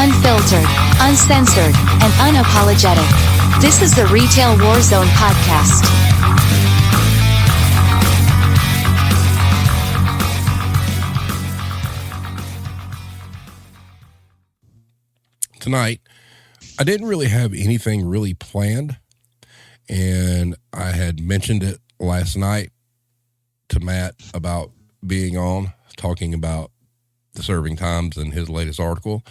Unfiltered, uncensored, and unapologetic. This is the Retail Warzone podcast. Tonight, I didn't really have anything really planned, and I had mentioned it last night to Matt about being on, talking about the serving times and his latest article,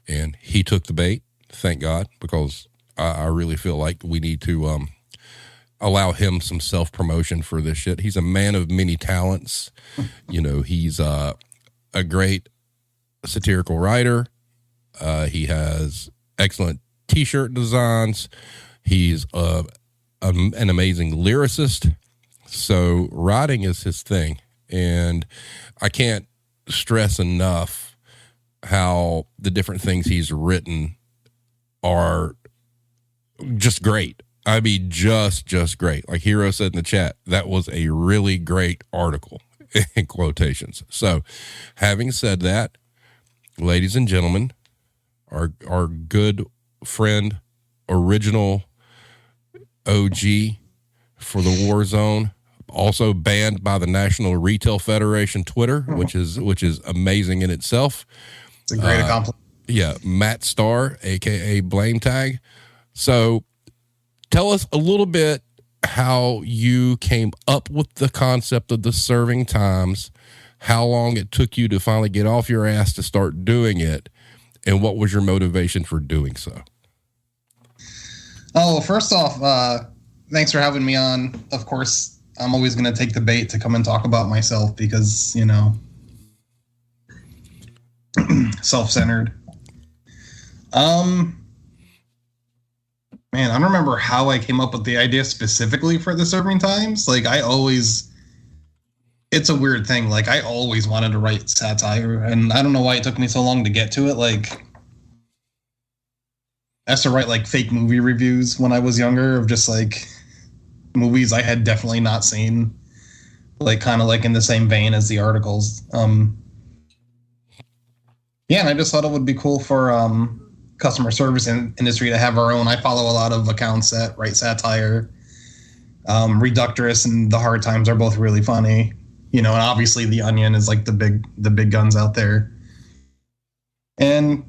and he took the bait, thank God, because I really feel like we need to allow him some self-promotion for this shit. He's a man of many talents. You know, he's a great satirical writer. He has excellent t-shirt designs. He's an amazing lyricist. So writing is his thing. And I can't stress enough how the different things he's written are just great. I mean, just great. Like Hero said in the chat, that was a really great article in quotations. So having said that, ladies and gentlemen, our good friend, original OG for the Warzone, also banned by the National Retail Federation Twitter, which is amazing in itself. It's a great accomplishment. Yeah, Matt Starr, aka Blame Tag. So tell us a little bit how you came up with the concept of the serving times, how long it took you to finally get off your ass to start doing it, and what was your motivation for doing so? Oh, first off, thanks for having me on. Of course, I'm always going to take the bait to come and talk about myself because, you know, self-centered. Man, I don't remember how I came up with the idea specifically for the serving times. Like, it's a weird thing. Like, I always wanted to write satire, and I don't know why it took me so long to get to it. Like, I used to write, like, fake movie reviews when I was younger of just, like, movies I had definitely not seen. Like, kind of, like, in the same vein as the articles. Yeah, and I just thought it would be cool for customer service industry to have our own. I follow a lot of accounts that write satire. Reductress and The Hard Times are both really funny. You know, and obviously The Onion is like the big guns out there. And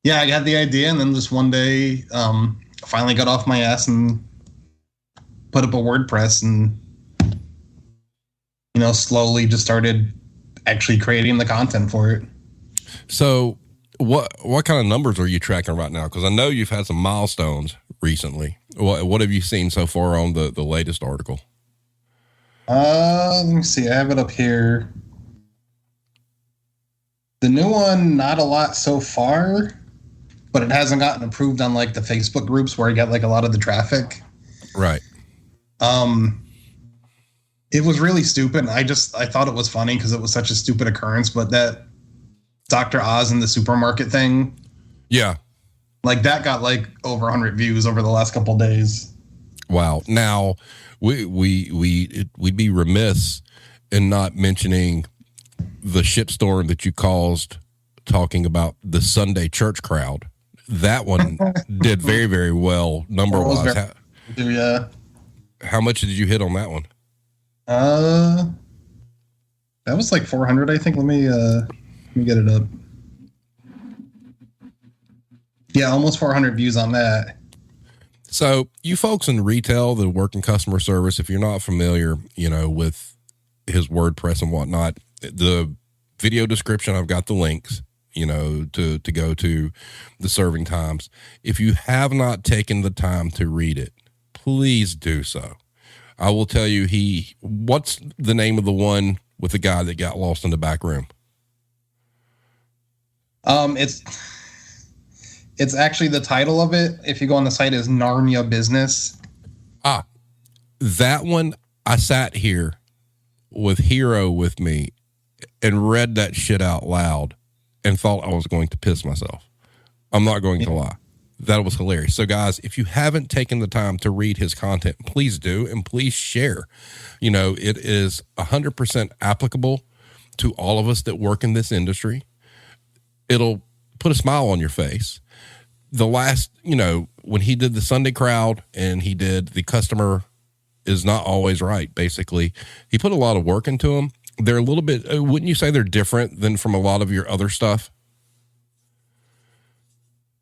yeah, I got the idea, and then just one day, finally got off my ass and put up a WordPress, and you know, slowly just started actually creating the content for it. So, what kind of numbers are you tracking right now? Because I know you've had some milestones recently. What have you seen so far on the latest article? Let me see. I have it up here. The new one, not a lot so far, but it hasn't gotten approved on like the Facebook groups where I get like a lot of the traffic. Right. It was really stupid. I thought it was funny because it was such a stupid occurrence, but that Dr. Oz in the supermarket thing. Yeah. Like that got like over 100 views over the last couple of days. Wow. Now we'd be remiss in not mentioning the shitstorm that you caused talking about the Sunday church crowd. That one did very, very well number wise. Yeah. How much did you hit on that one? That was like 400, I think. Let me get it up. Yeah, almost 400 views on that. So you folks in retail that work in customer service, if you're not familiar, you know, with his WordPress and whatnot, the video description, I've got the links, you know, to go to the serving times. If you have not taken the time to read it, please do so. I will tell you, what's the name of the one with the guy that got lost in the back room? It's actually the title of it. If you go on the site, is Narnia Business. That one, I sat here with Hero with me and read that shit out loud and thought I was going to piss myself. I'm not going to lie. That was hilarious. So guys, if you haven't taken the time to read his content, please do, and please share. You know, it is 100% applicable to all of us that work in this industry. It'll put a smile on your face. The last, when he did the Sunday crowd and he did the customer is not always right, basically, he put a lot of work into them. They're a little bit, wouldn't you say they're different than from a lot of your other stuff?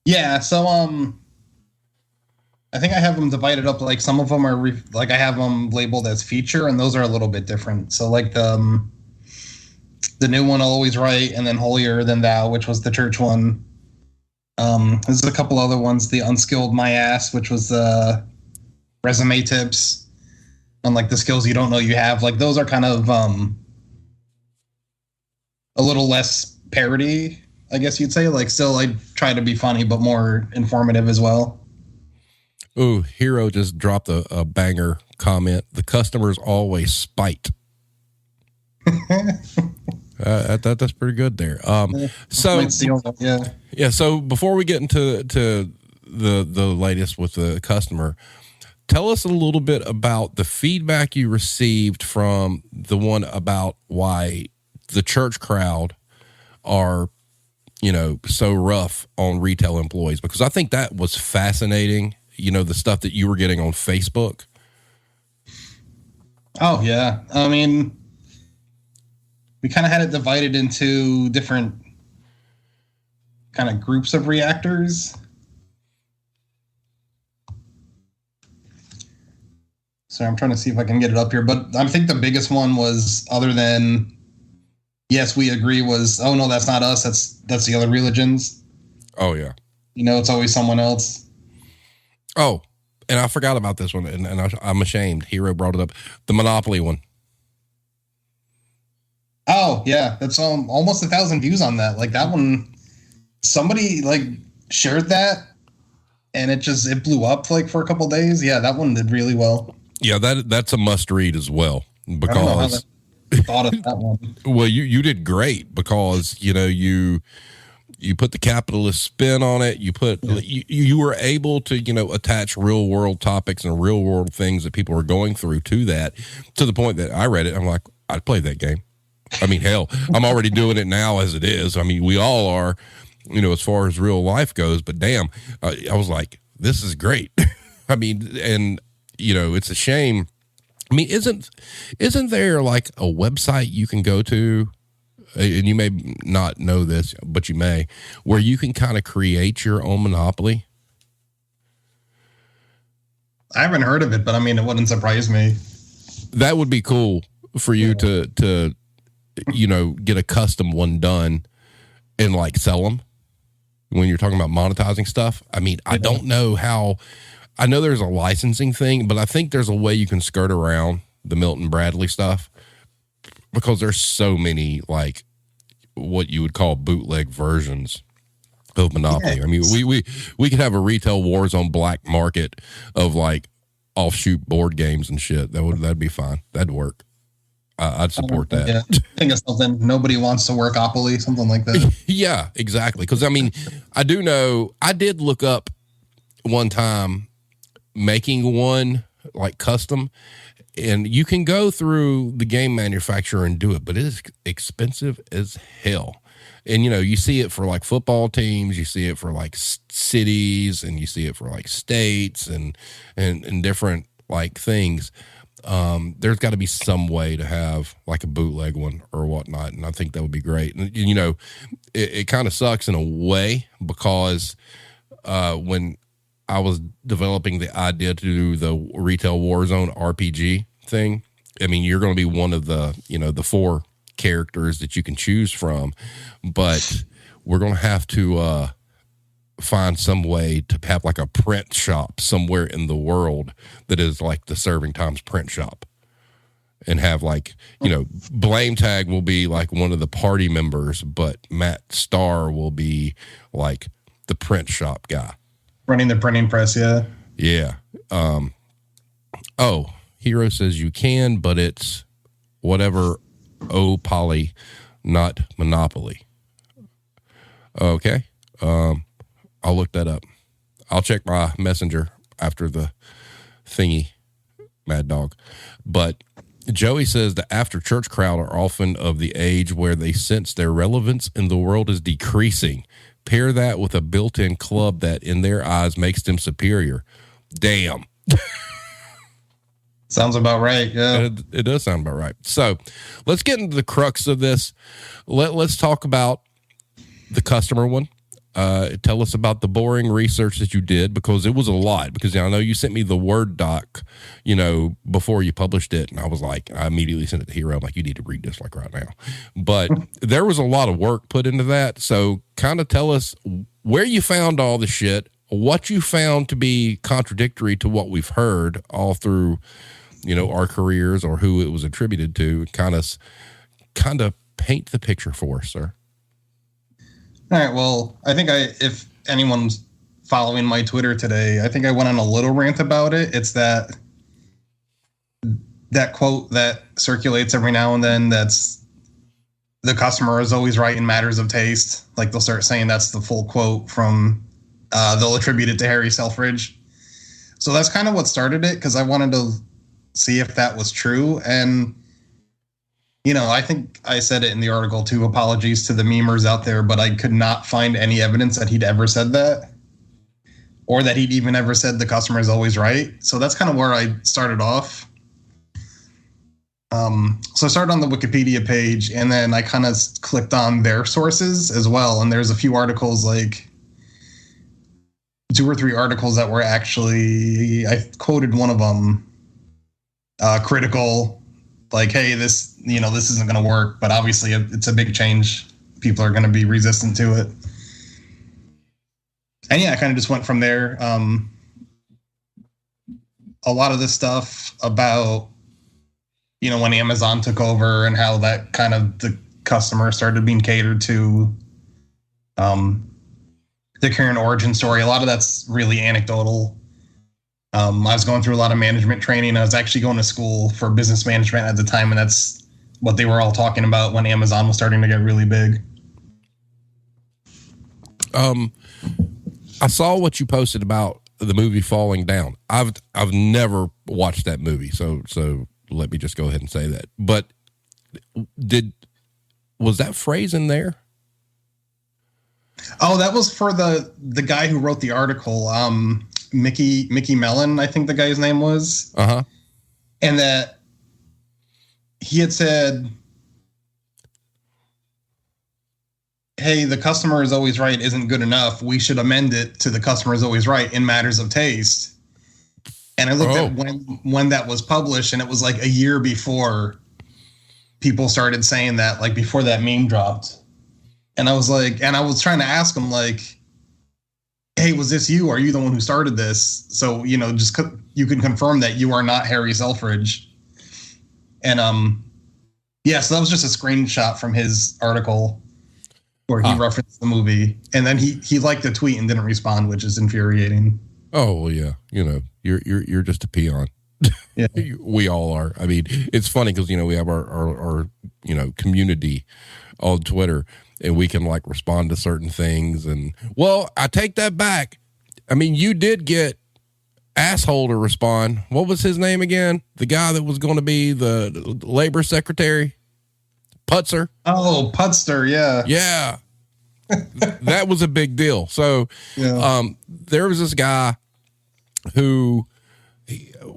Yeah. So, I think I have them divided up. Like some of them are I have them labeled as feature, and those are a little bit different. So like the new one, Always Right, and then Holier Than Thou, which was the church one. There's a couple other ones. The Unskilled My Ass, which was the resume tips on like the skills you don't know you have. Like those are kind of a little less parody, I guess you'd say. Like still, I try to be funny, but more informative as well. Ooh, Hero just dropped a banger comment. The customer's always spite. That's pretty good there. So before we get into the latest with the customer, tell us a little bit about the feedback you received from the one about why the church crowd are, so rough on retail employees, because I think that was fascinating. The stuff that you were getting on Facebook. Oh yeah. I mean, we kind of had it divided into different kind of groups of reactors. So I'm trying to see if I can get it up here, but I think the biggest one was, other than yes, we agree, was, oh no, that's not us. That's the other religions. Oh yeah. It's always someone else. Oh, and I forgot about this one, and I'm ashamed. Hero brought it up. The Monopoly one. Oh, yeah. That's almost 1,000 views on that. Like that one, somebody like shared that, and it blew up like for a couple days. Yeah, that one did really well. Yeah, that's a must read as well, because I don't know how I thought of that one. Well, you did great, because you put the capitalist spin on it. You were able to, attach real world topics and real world things that people are going through to that, to the point that I read it. I'm like, I'd play that game. I mean, hell, I'm already doing it now as it is. I mean, we all are, as far as real life goes, but damn, I was like, this is great. I mean, and it's a shame. I mean, isn't there like a website you can go to, and you may not know this, but you may, where you can kind of create your own monopoly? I haven't heard of it, but I mean, it wouldn't surprise me. That would be cool for you to get a custom one done and like sell them when you're talking about monetizing stuff. I mean, I don't know how. I know there's a licensing thing, but I think there's a way you can skirt around the Milton Bradley stuff, because there's so many like what you would call bootleg versions of Monopoly. Yeah. I mean, we could have a retail Warzone black market of like offshoot board games and shit. That'd be fine. That'd work. I'd support that. Yeah. Think of something. Nobody wants to workopoly, something like that. Yeah, exactly. Because I mean, I do know. I did look up one time making one like custom, and you can go through the game manufacturer and do it, but it is expensive as hell. And you see it for like football teams, you see it for like cities, and you see it for like states and different like things. There's got to be some way to have like a bootleg one or whatnot, and I think that would be great. And it kind of sucks in a way, because when I was developing the idea to do the retail Warzone RPG thing, I mean, you're going to be one of the the 4 characters that you can choose from, but we're going to have to find some way to have like a print shop somewhere in the world that is like the Serving Times print shop, and have like, Blame Tag will be like one of the party members, but Matt Starr will be like the print shop guy. Running the printing press, yeah. Yeah. Hero says you can, but it's whatever poly, not Monopoly. Okay. I'll look that up. I'll check my messenger after the thingy, Mad Dog. But Joey says the after church crowd are often of the age where they sense their relevance in the world is decreasing. pair that with a built-in club that in their eyes makes them superior. Damn. Sounds about right. Yeah. It does sound about right. So let's get into the crux of this. Let's talk about the customer one. Tell us about the boring research that you did, because it was a lot. Because I know you sent me the Word doc, before you published it, and I was like, I immediately sent it to Hero. I'm like, you need to read this like right now. But there was a lot of work put into that. So kind of tell us where you found all the shit, what you found to be contradictory to what we've heard all through, our careers, or who it was attributed to. Kind of paint the picture for us, sir. All right. Well, I think if anyone's following my Twitter today, I think I went on a little rant about it. It's that quote that circulates every now and then. That's the customer is always right in matters of taste. Like they'll start saying that's the full quote from, they'll attribute it to Harry Selfridge. So that's kind of what started it, because I wanted to see if that was true. And I think I said it in the article too. Apologies to the memers out there, but I could not find any evidence that he'd ever said that, or that he'd even ever said the customer is always right. So that's kind of where I started off. So I started on the Wikipedia page, and then I kind of clicked on their sources as well. And there's a few articles, like 2 or 3 articles that were actually, I quoted one of them, critical. Like, hey, this isn't going to work, but obviously it's a big change. People are going to be resistant to it. And yeah, I kind of just went from there. A lot of this stuff about, when Amazon took over and how that kind of the customer started being catered to, the current origin story. A lot of that's really anecdotal. I was going through a lot of management training. I was actually going to school for business management at the time, and that's what they were all talking about when Amazon was starting to get really big. I saw what you posted about the movie Falling Down. I've never watched that movie, so let me just go ahead and say that. But was that phrase in there? Oh, that was for the guy who wrote the article. Mickey Mellon, I think the guy's name was. Uh-huh. And that he had said, hey, the customer is always right isn't good enough. We should amend it to the customer is always right in matters of taste. And I looked at when that was published, and it was like a year before people started saying that, like before that meme dropped. And I was like, and I was trying to ask him, like, hey, was this you? Are you the one who started this? So, just you can confirm that you are not Harry Selfridge. And so that was just a screenshot from his article where he referenced the movie. And then he liked the tweet and didn't respond, which is infuriating. Oh, well, yeah. You're just a peon. Yeah. We all are. I mean, it's funny because, we have our community on Twitter, and we can like respond to certain things. And well, I take that back. I mean, you did get asshole to respond. What was his name again? The guy that was going to be the labor secretary, Putzer. Oh, Putzer. Yeah. Yeah. That was a big deal. So, there was this guy who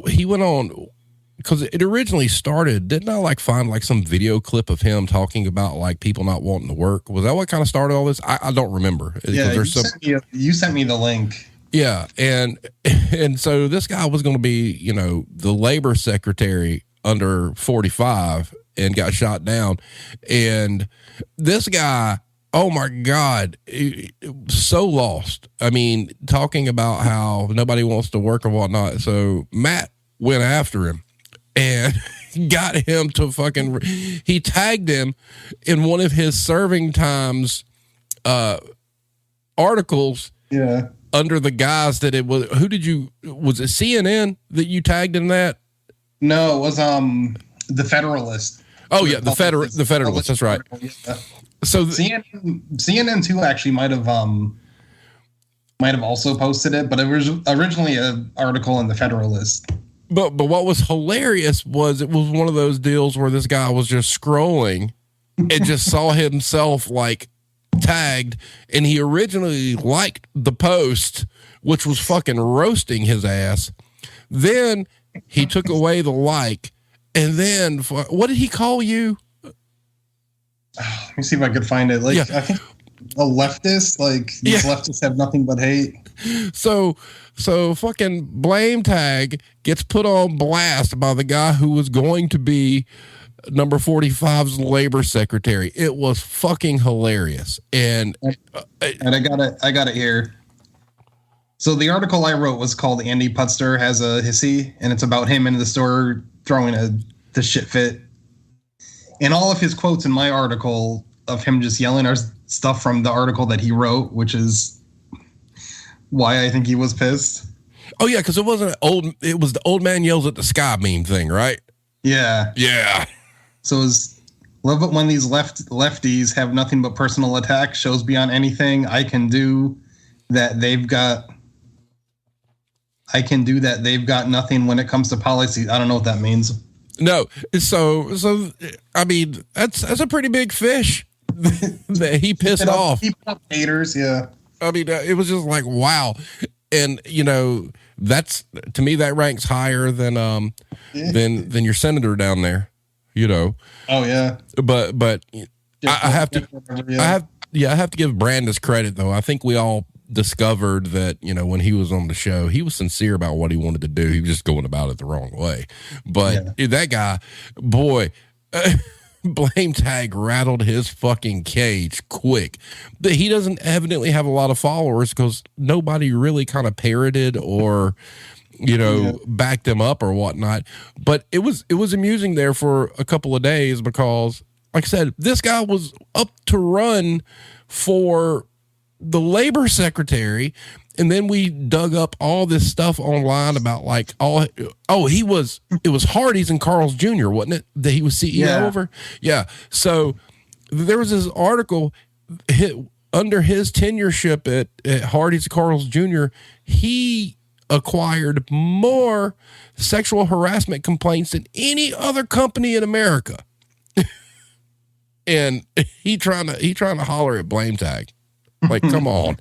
he went on, because it originally started, didn't I like find like some video clip of him talking about like people not wanting to work? Was that what kind of started all this? I don't remember. Yeah, you sent me the link. Yeah, and so this guy was going to be, the labor secretary under 45 and got shot down. And this guy, oh my God, so lost. I mean, talking about how nobody wants to work or whatnot. So Matt went after him and got him to he tagged him in one of his serving times articles. Yeah. Under the guise that it was, was it CNN that you tagged in that? No, it was the Federalist. Oh yeah, the Federalist. That's right. Yeah. So CNN too actually might have also posted it, but it was originally an article in the Federalist. But what was hilarious was it was one of those deals where this guy was just scrolling and just saw himself like tagged, and he originally liked the post, which was fucking roasting his ass. Then he took away the like, and then what did he call you? Let me see if I could find it. Like, yeah. I think a leftist, like these leftists have nothing but hate. So fucking blame tag gets put on blast by the guy who was going to be number 45's labor secretary. It was fucking hilarious. And I got it here. So the article I wrote was called Andy Putster Has a Hissy, and it's about him in the store throwing the shit fit. And all of his quotes in my article of him just yelling are stuff from the article that he wrote, which is why I think he was pissed. Oh yeah, because it was the old man yells at the sky meme thing, right? Yeah. Yeah. So it's love it when these lefties have nothing but personal attack, shows beyond anything I can do that they've got nothing when it comes to policy. I don't know what that means. No. So I mean, that's a pretty big fish that he pissed off. Keep up haters, yeah. I mean, it was just like, wow. And that's, to me, that ranks higher than your senator down there, Oh yeah. But I have to give Brandis credit though. I think we all discovered that, when he was on the show, he was sincere about what he wanted to do. He was just going about it the wrong way. But that guy, boy, blame tag rattled his fucking cage quick. But he doesn't evidently have a lot of followers because nobody really kind of parroted or backed him up or whatnot. But it was amusing there for a couple of days because, like I said, this guy was up to run for the labor secretary. And then we dug up all this stuff online about it was Hardee's and Carl's Jr., wasn't it? That he was CEO over? Yeah. So there was this article under his tenureship at Hardee's and Carl's Jr., he acquired more sexual harassment complaints than any other company in America. And he trying to holler at blame tag. Like, come on.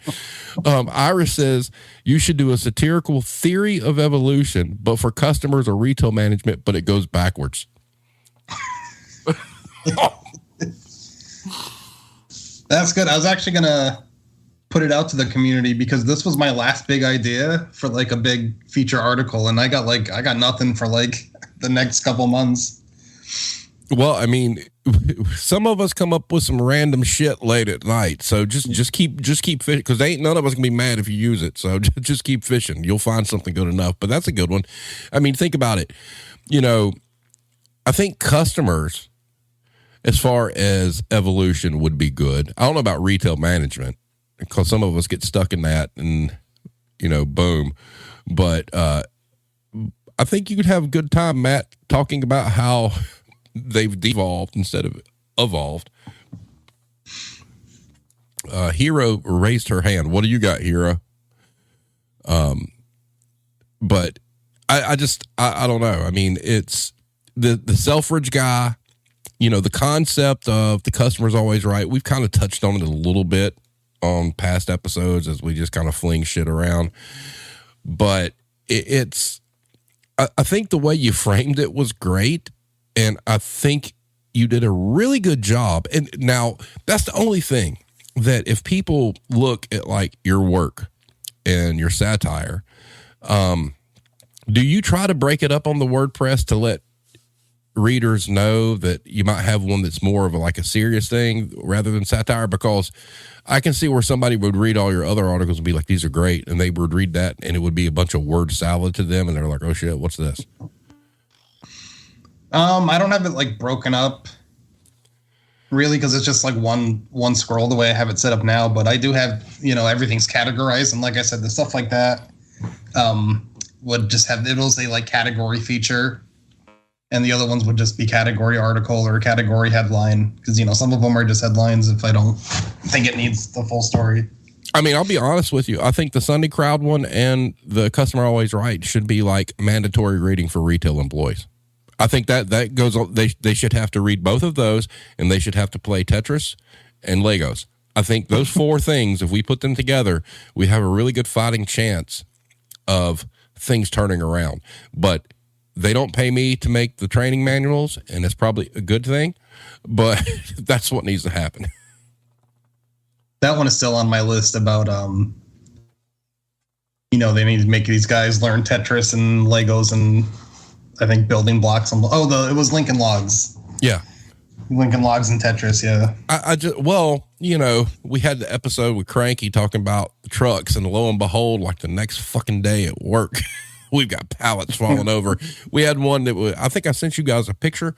Iris says you should do a satirical theory of evolution, but for customers or retail management, but it goes backwards. That's good. I was actually going to put it out to the community because this was my last big idea for like a big feature article. And I got nothing for like the next couple months. Well, I mean, some of us come up with some random shit late at night. So just keep fishing because ain't none of us gonna be mad if you use it. So just keep fishing. You'll find something good enough. But that's a good one. I mean, think about it. I think customers, as far as evolution, would be good. I don't know about retail management because some of us get stuck in that and, boom. But I think you could have a good time, Matt, talking about how they've devolved instead of evolved. Hero raised her hand. What do you got, Hero? But I don't know. I mean, it's the Selfridge guy, the concept of the customer's always right. We've kind of touched on it a little bit on past episodes as we just kind of fling shit around. But I think the way you framed it was great. And I think you did a really good job. And now that's the only thing that if people look at like your work and your satire, do you try to break it up on the WordPress to let readers know that you might have one that's more of a serious thing rather than satire? Because I can see where somebody would read all your other articles and be like, these are great. And they would read that and it would be a bunch of word salad to them. And they're like, oh shit, what's this? I don't have it broken up really because it's just one scroll the way I have it set up now. But I do have, everything's categorized. And like I said, the stuff like that would just it'll say category feature. And the other ones would just be category article or category headline. Because, some of them are just headlines if I don't think it needs the full story. I mean, I'll be honest with you. I think the Sunday Crowd one and the Customer Always Right should be mandatory reading for retail employees. I think that goes on. They should have to read both of those, and they should have to play Tetris and Legos I think those four things, if we put them together, we have a really good fighting chance of things turning around. But they don't pay me to make the training manuals, and it's probably a good thing, but that's what needs to happen. That one is still on my list about, they need to make these guys learn Tetris and Legos and I think building blocks. It was Lincoln Logs. Yeah. Lincoln Logs and Tetris, yeah. We had the episode with Cranky talking about trucks, and lo and behold, like the next fucking day at work, we've got pallets falling over. We had one that I think I sent you guys a picture.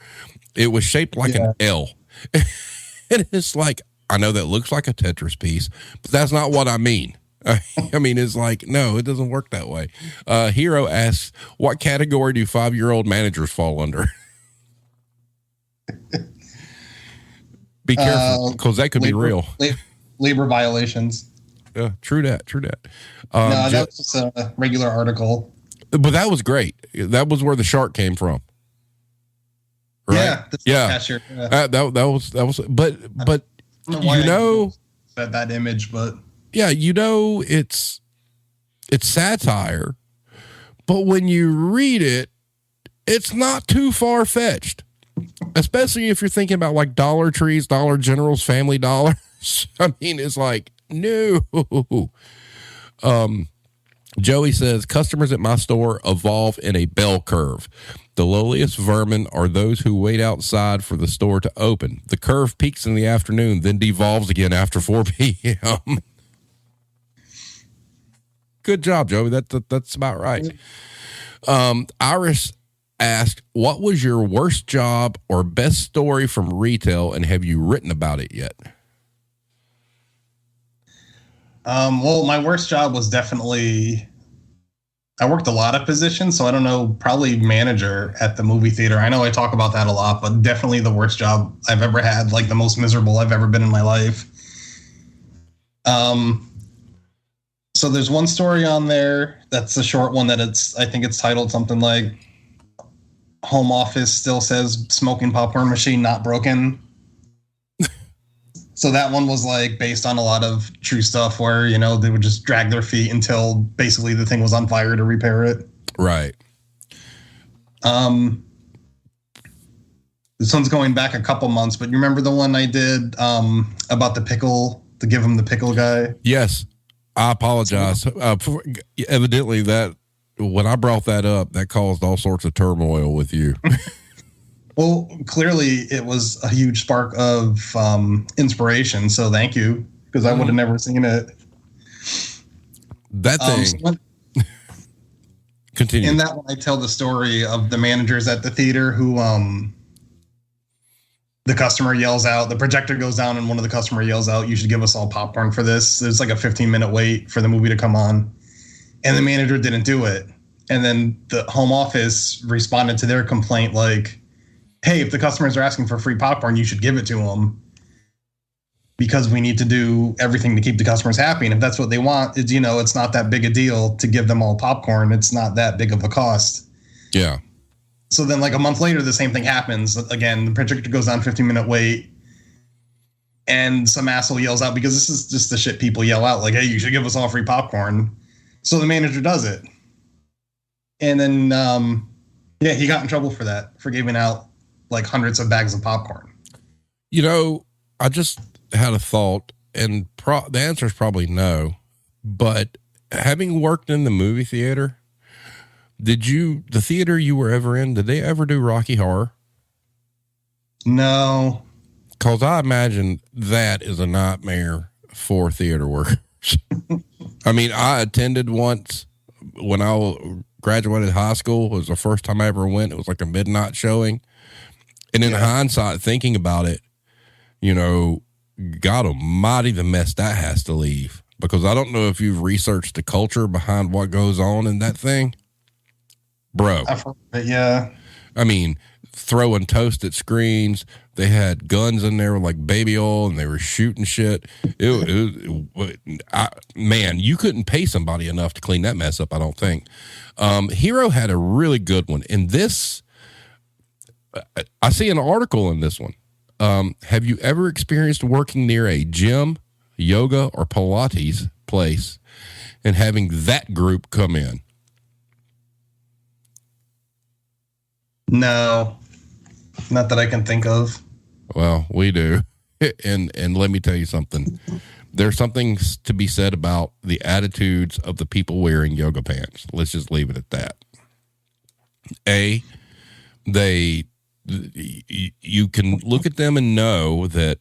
It was shaped like an L. And it's like, I know that looks like a Tetris piece, but that's not what I mean. I mean, it's like, no, it doesn't work that way. Hero asks, what category do 5-year-old managers fall under? Be careful, because that could be real. Labor violations. Yeah, true that. No, that was just a regular article. But that was great. That was where the shark came from. Right? Yeah. Cashier, yeah. That was, but that image, but yeah, it's satire, but when you read it, it's not too far fetched, especially if you're thinking about like Dollar Trees, Dollar Generals, Family Dollars. I mean, it's like, no. Joey says, customers at my store evolve in a bell curve. The lowliest vermin are those who wait outside for the store to open. The curve peaks in the afternoon, then devolves again after 4 p.m. Good job, Joey. That's about right. Iris asked, what was your worst job or best story from retail, and have you written about it yet? Well, my worst job was definitely, I worked a lot of positions, so I don't know, probably manager at the movie theater. I know I talk about that a lot, but definitely the worst job I've ever had, like the most miserable I've ever been in my life. So there's one story on there that's a short one that I think it's titled something like Home Office Still Says Smoking Popcorn Machine Not Broken. So that one was like based on a lot of true stuff where, they would just drag their feet until basically the thing was on fire to repair it. Right. This one's going back a couple months, but you remember the one I did about the pickle, to give him the pickle guy? Yes. I apologize. Evidently that when I brought that up, that caused all sorts of turmoil with you. Well, clearly it was a huge spark of inspiration. So thank you, because I would have never seen it. That thing. Continue. In that one, I tell the story of the managers at the theater who the customer yells out, the projector goes down and one of the customer yells out, you should give us all popcorn for this. There's like a 15-minute wait for the movie to come on. And the manager didn't do it. And then the home office responded to their complaint like, hey, if the customers are asking for free popcorn, you should give it to them, because we need to do everything to keep the customers happy. And if that's what they want, it's not that big a deal to give them all popcorn. It's not that big of a cost. Yeah. So then like a month later, the same thing happens. Again, the projector goes on 15-minute wait, and some asshole yells out, because this is just the shit people yell out, like, hey, you should give us all free popcorn. So the manager does it. And then, he got in trouble for that, for giving out like hundreds of bags of popcorn. I just had a thought, and the answer is probably no, but having worked in the movie theater, the theater you were ever in, did they ever do Rocky Horror? No. Because I imagine that is a nightmare for theater workers. I mean, I attended once when I graduated high school. It was the first time I ever went. It was like a midnight showing. And in hindsight, thinking about it, God almighty, the mess that has to leave. Because I don't know if you've researched the culture behind what goes on in that thing. Bro. I've heard it, yeah. I mean, throwing toast at screens. They had guns in there with like baby oil, and they were shooting shit. Man, you couldn't pay somebody enough to clean that mess up, I don't think. Hero had a really good one. In this, I see an article in this one. Have you ever experienced working near a gym yoga or Pilates place and having that group come in? No, not that I can think of. Well, we do. And let me tell you something. There's something to be said about the attitudes of the people wearing yoga pants. Let's just leave it at that. You can look at them and know that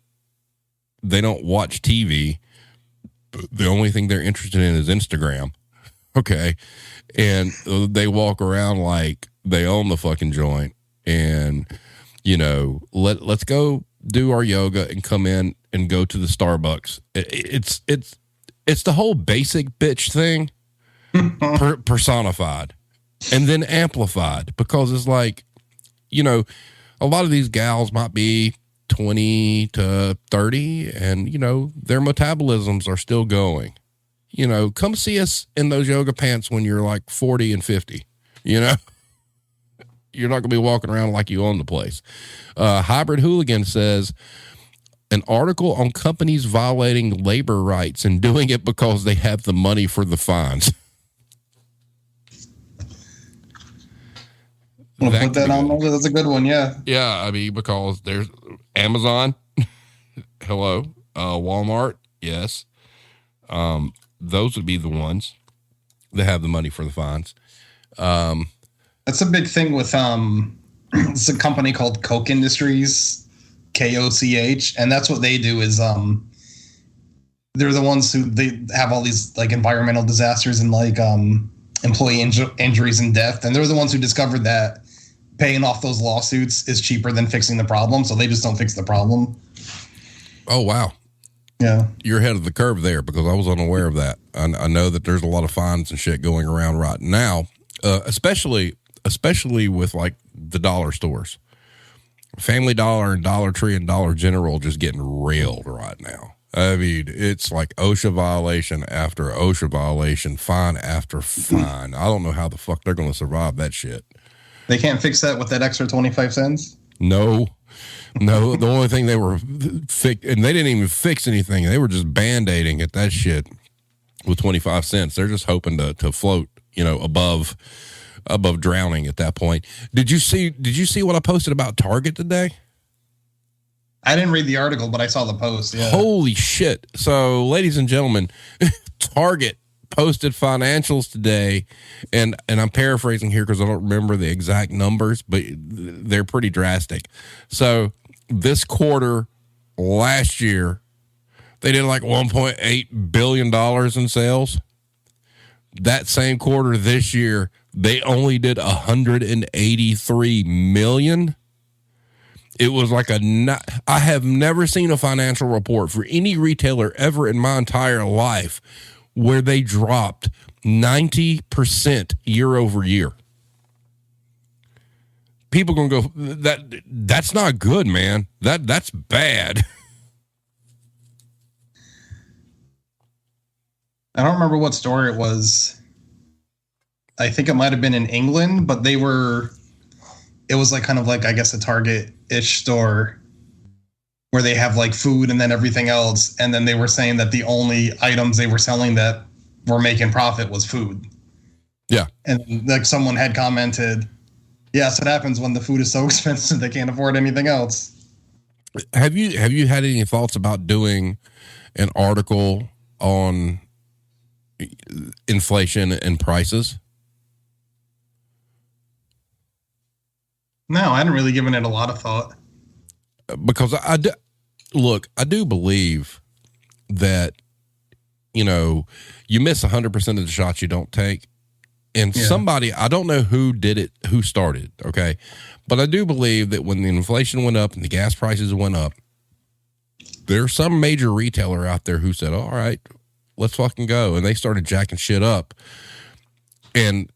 they don't watch TV. The only thing they're interested in is Instagram. Okay. And they walk around like they own the fucking joint. And, you know, let's go do our yoga and come in and go to the Starbucks. It's the whole basic bitch thing personified and then amplified, because it's like, you know, a lot of these gals might be 20 to 30 and, you know, their metabolisms are still going. You know, come see us in those yoga pants when you're like 40 and 50, you know? You're not going to be walking around like you own the place. Hybrid Hooligan says, an article on companies violating labor rights and doing it because they have the money for the fines. I'm going to put that on there. That's a good one, yeah. Yeah, I mean, because there's Amazon. Hello. Walmart. Yes. Those would be the ones that have the money for the fines. That's a big thing with it's a company called Koch Industries, KOCH, and that's what they do is they're the ones who they have all these like environmental disasters and like employee injuries and death, and they're the ones who discovered that paying off those lawsuits is cheaper than fixing the problem, so they just don't fix the problem. Oh wow. Yeah. You're ahead of the curve there, because I was unaware of that. I know that there's a lot of fines and shit going around right now, especially with like the dollar stores. Family Dollar and Dollar Tree and Dollar General just getting railed right now. I mean, it's like OSHA violation after OSHA violation, fine after fine. I don't know how the fuck they're going to survive that shit. They can't fix that with that extra 25 cents? No, the only thing they were and they didn't even fix anything. They were just band-aiding at that shit with 25 cents. They're just hoping to float, you know, above drowning at that point. Did you see what I posted about Target today? I didn't read the article, but I saw the post. Yeah. Holy shit. So, ladies and gentlemen, Target posted financials today, and I'm paraphrasing here because I don't remember the exact numbers, but they're pretty drastic. So, this quarter last year, they did like $1.8 billion in sales. That same quarter this year, they only did 183 million. It was like I have never seen a financial report for any retailer ever in my entire life where they dropped 90% year over year. People gonna go, that's not good, man. That's bad. I don't remember what store it was. I think it might have been in England, but it was like kind of like, I guess, a Target-ish store where they have like food and then everything else. And then they were saying that the only items they were selling that were making profit was food. Yeah. And like someone had commented, yes, it happens when the food is so expensive they can't afford anything else. Have you had any thoughts about doing an article on inflation and prices? No, I hadn't really given it a lot of thought. Because I do believe that, you know, you miss 100% of the shots you don't take. And somebody, I don't know who did it, who started, okay? But I do believe that when the inflation went up and the gas prices went up, there's some major retailer out there who said, all right, let's fucking go. And they started jacking shit up. And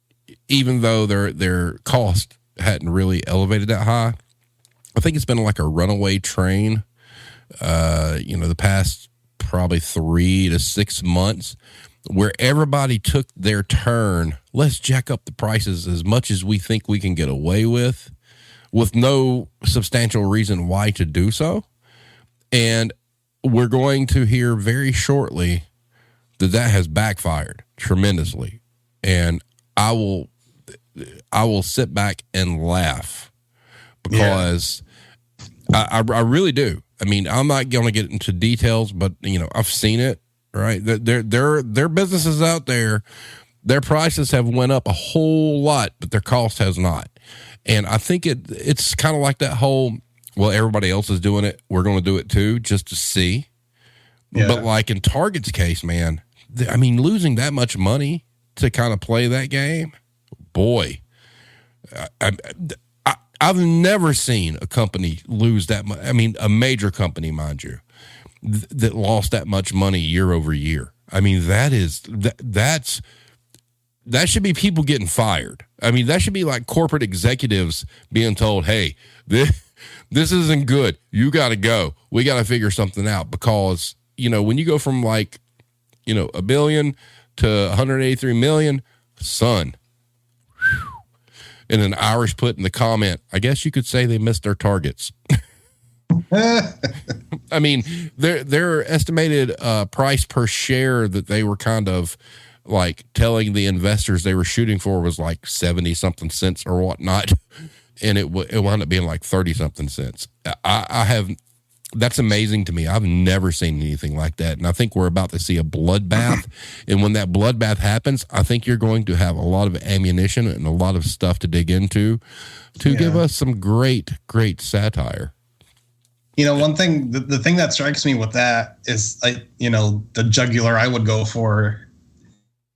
even though their cost hadn't really elevated that high, I think it's been like a runaway train, the past probably 3 to 6 months, where everybody took their turn. Let's jack up the prices as much as we think we can get away with no substantial reason why to do so. And we're going to hear very shortly that has backfired tremendously. And I will sit back and laugh because I really do. I mean, I'm not going to get into details, but I've seen it, right? Their businesses out there, their prices have went up a whole lot, but their cost has not. And I think it's kind of like that whole, well, everybody else is doing it, we're going to do it too, just to see. Yeah. But like in Target's case, man, I mean, losing that much money to kind of play that game, boy, I've never seen a company lose that much. I mean, a major company, mind you, that lost that much money year over year. I mean, that should be people getting fired. I mean, that should be like corporate executives being told, hey, this isn't good. You got to go. We got to figure something out because, when you go from like, $1 billion to 183 million, son. Whew. And an Irish put in the comment, I guess you could say they missed their targets. I mean, their estimated price per share that they were kind of like telling the investors they were shooting for was like 70 something cents or whatnot. And it wound up being like 30 something cents. That's amazing to me. I've never seen anything like that. And I think we're about to see a bloodbath. And when that bloodbath happens, I think you're going to have a lot of ammunition and a lot of stuff to dig into to give us some great, great satire. One thing, the thing that strikes me with that is, the jugular I would go for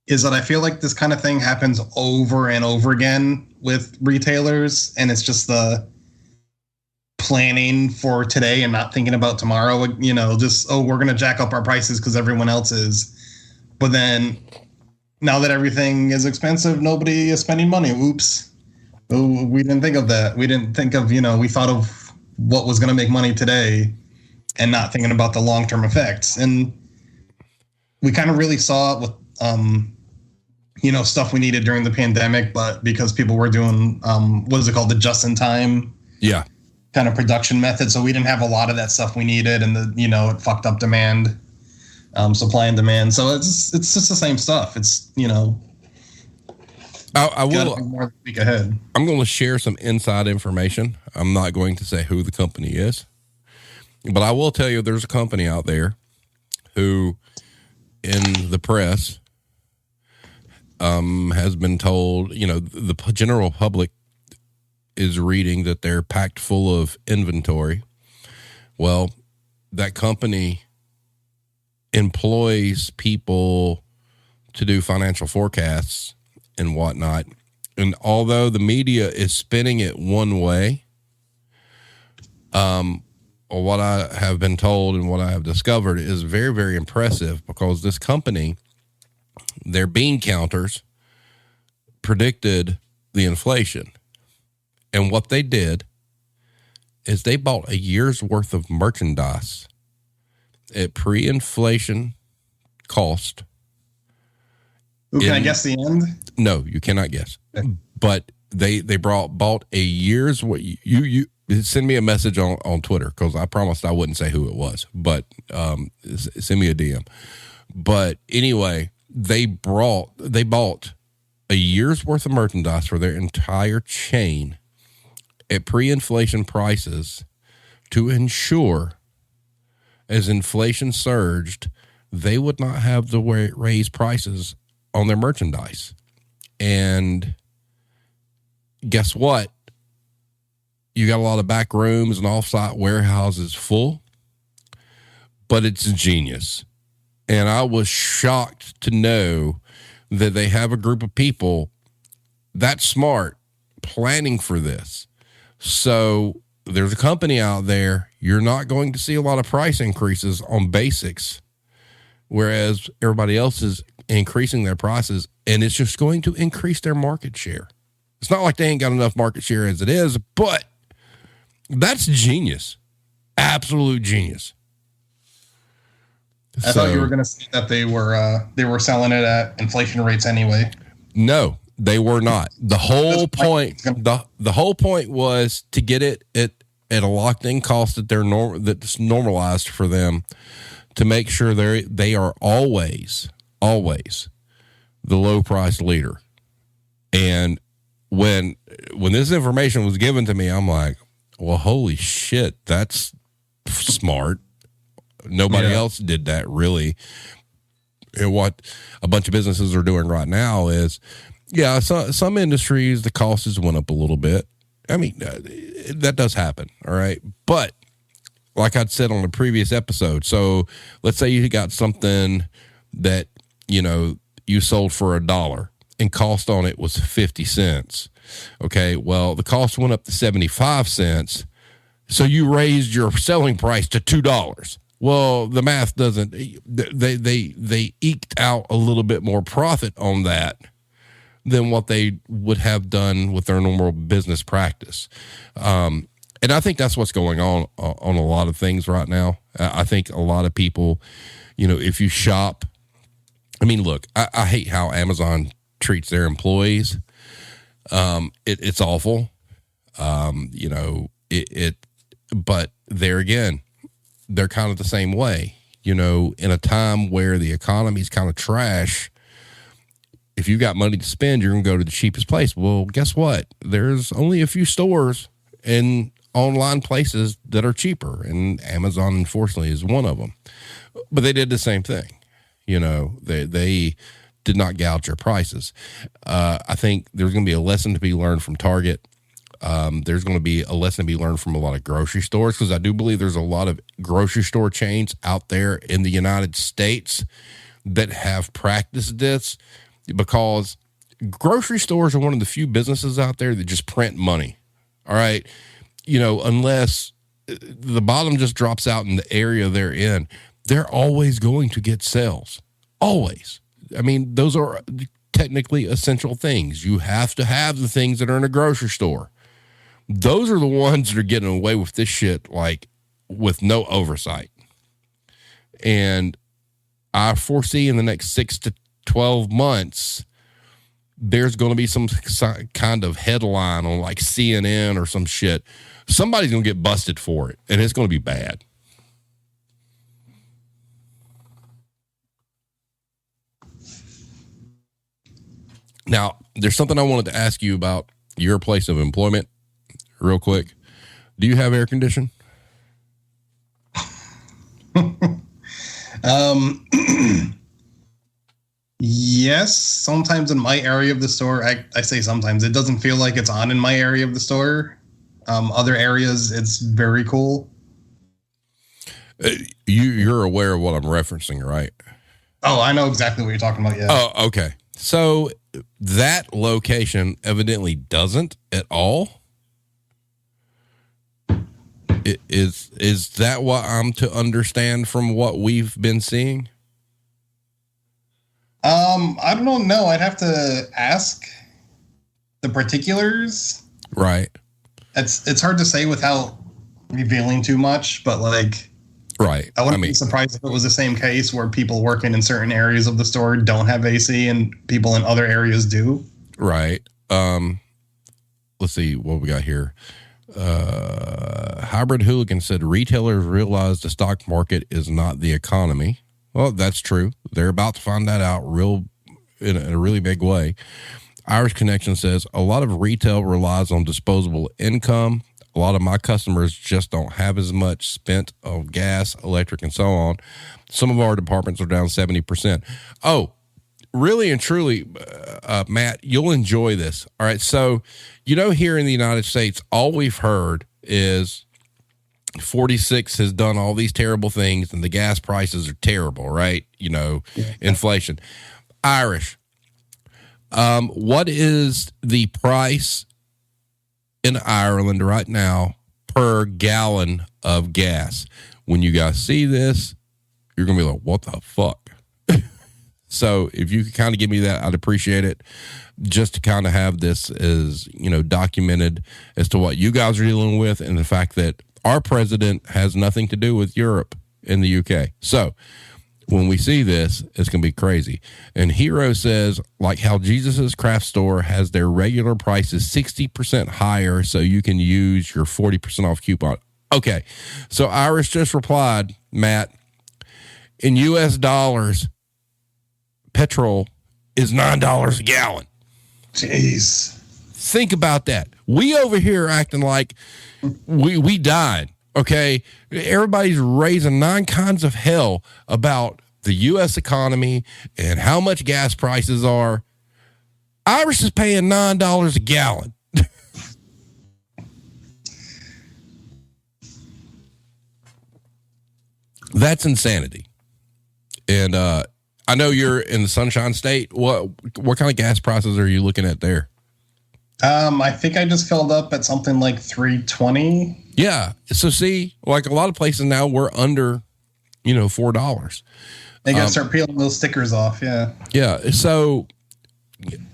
is that I feel like this kind of thing happens over and over again with retailers, and it's just the planning for today and not thinking about tomorrow. We're going to jack up our prices because everyone else is. But then now that everything is expensive, nobody is spending money. Oops. Oh, we didn't think of that. We didn't think of, we thought of what was going to make money today and not thinking about the long-term effects. And we kind of really saw it with, stuff we needed during the pandemic, but because people were doing, what is it called? The just-in-time kind of production method. So we didn't have a lot of that stuff we needed, and it fucked up demand, supply and demand. So it's just the same stuff. It's, I will more week ahead. I'm going to share some inside information. I'm not going to say who the company is, but I will tell you there's a company out there who in the press has been told, the general public is reading that they're packed full of inventory. Well, that company employs people to do financial forecasts and whatnot. And although the media is spinning it one way, what I have been told and what I have discovered is very, very impressive, because this company, their bean counters predicted the inflation. And what they did is they bought a year's worth of merchandise at pre-inflation cost. Ooh, can I guess the end? No, you cannot guess. Okay. But they bought a year's what you send me a message on Twitter, because I promised I wouldn't say who it was, but send me a DM. But anyway, they bought a year's worth of merchandise for their entire chain at pre-inflation prices to ensure, as inflation surged, they would not have to raise prices on their merchandise. And guess what? You got a lot of back rooms and off-site warehouses full, but it's genius. And I was shocked to know that they have a group of people that smart planning for this. So there's a company out there, you're not going to see a lot of price increases on basics, whereas everybody else is increasing their prices, and it's just going to increase their market share. It's not like they ain't got enough market share as it is, but that's genius. Absolute genius. I thought you were going to say that they were selling it at inflation rates anyway. No, they were not. The whole point, the whole point was to get it at at a locked in cost that that's normalized for them, to make sure they are always the low price leader. And when this information was given to me, I'm like, well, holy shit, that's smart. Nobody else did that, really. And what a bunch of businesses are doing right now is, some industries, the cost has went up a little bit. I mean, that does happen. All right. But like I'd said on the previous episode, so let's say you got something that, you sold for $1 and cost on it was 50 cents. Okay. Well, the cost went up to 75 cents. So you raised your selling price to $2. Well, the math doesn't, they eked out a little bit more profit on that than what they would have done with their normal business practice. And I think that's what's going on a lot of things right now. I think a lot of people, if you shop, I mean, look, I hate how Amazon treats their employees. It's awful. But there again, they're kind of the same way, in a time where the economy's kind of trash. If you got money to spend, you're going to go to the cheapest place. Well, guess what? There's only a few stores and online places that are cheaper, and Amazon, unfortunately, is one of them. But they did the same thing. They did not gouge their prices. I think there's going to be a lesson to be learned from Target. There's going to be a lesson to be learned from a lot of grocery stores, because I do believe there's a lot of grocery store chains out there in the United States that have practiced this, because grocery stores are one of the few businesses out there that just print money. All right. Unless the bottom just drops out in the area they're in, they're always going to get sales. Always. I mean, those are technically essential things. You have to have the things that are in a grocery store. Those are the ones that are getting away with this shit, like, with no oversight. And I foresee in the next 6 to 12 months, there's going to be some kind of headline on like CNN or some shit. Somebody's going to get busted for it, and it's going to be bad. Now, there's something I wanted to ask you about your place of employment real quick. Do you have air conditioning? Yes, sometimes in my area of the store. I say sometimes. It doesn't feel like it's on in my area of the store. Other areas, it's very cool. You're aware of what I'm referencing, right? Oh, I know exactly what you're talking about, yeah. Oh, okay. So that location evidently doesn't at all. Is that what I'm to understand from what we've been seeing? I don't know. I'd have to ask the particulars. Right. It's hard to say without revealing too much, but like, right. I wouldn't be surprised if it was the same case where people working in certain areas of the store don't have AC and people in other areas do. Right. Let's see what we got here. Hybrid Hooligan said retailers realize the stock market is not the economy. Well, that's true. They're about to find that out in a really big way. Irish Connection says a lot of retail relies on disposable income. A lot of my customers just don't have as much spent on gas, electric, and so on. Some of our departments are down 70%. Oh, really and truly, Matt, you'll enjoy this. All right. So, here in the United States, all we've heard is 46 has done all these terrible things and the gas prices are terrible, right? Inflation. Irish, what is the price in Ireland right now per gallon of gas? When you guys see this, you're going to be like, what the fuck? So if you could kind of give me that, I'd appreciate it, just to kind of have this as, documented as to what you guys are dealing with, and the fact that our president has nothing to do with Europe and the UK. So when we see this, it's going to be crazy. And Hero says, like how Jesus's Craft Store has their regular prices 60% higher, so you can use your 40% off coupon. Okay, so Iris just replied, Matt, in U.S. dollars, petrol is $9 a gallon. Jeez. Think about that. We over here acting like we died. Okay, everybody's raising 9 kinds of hell about the U.S. economy and how much gas prices are. Irish is paying $9 a gallon. That's insanity. And I know you're in the Sunshine State. What kind of gas prices are you looking at there? I think I just filled up at something like $3.20. Yeah. So see, like a lot of places now, we're under, $4. They got to start peeling those stickers off. Yeah. Yeah. So,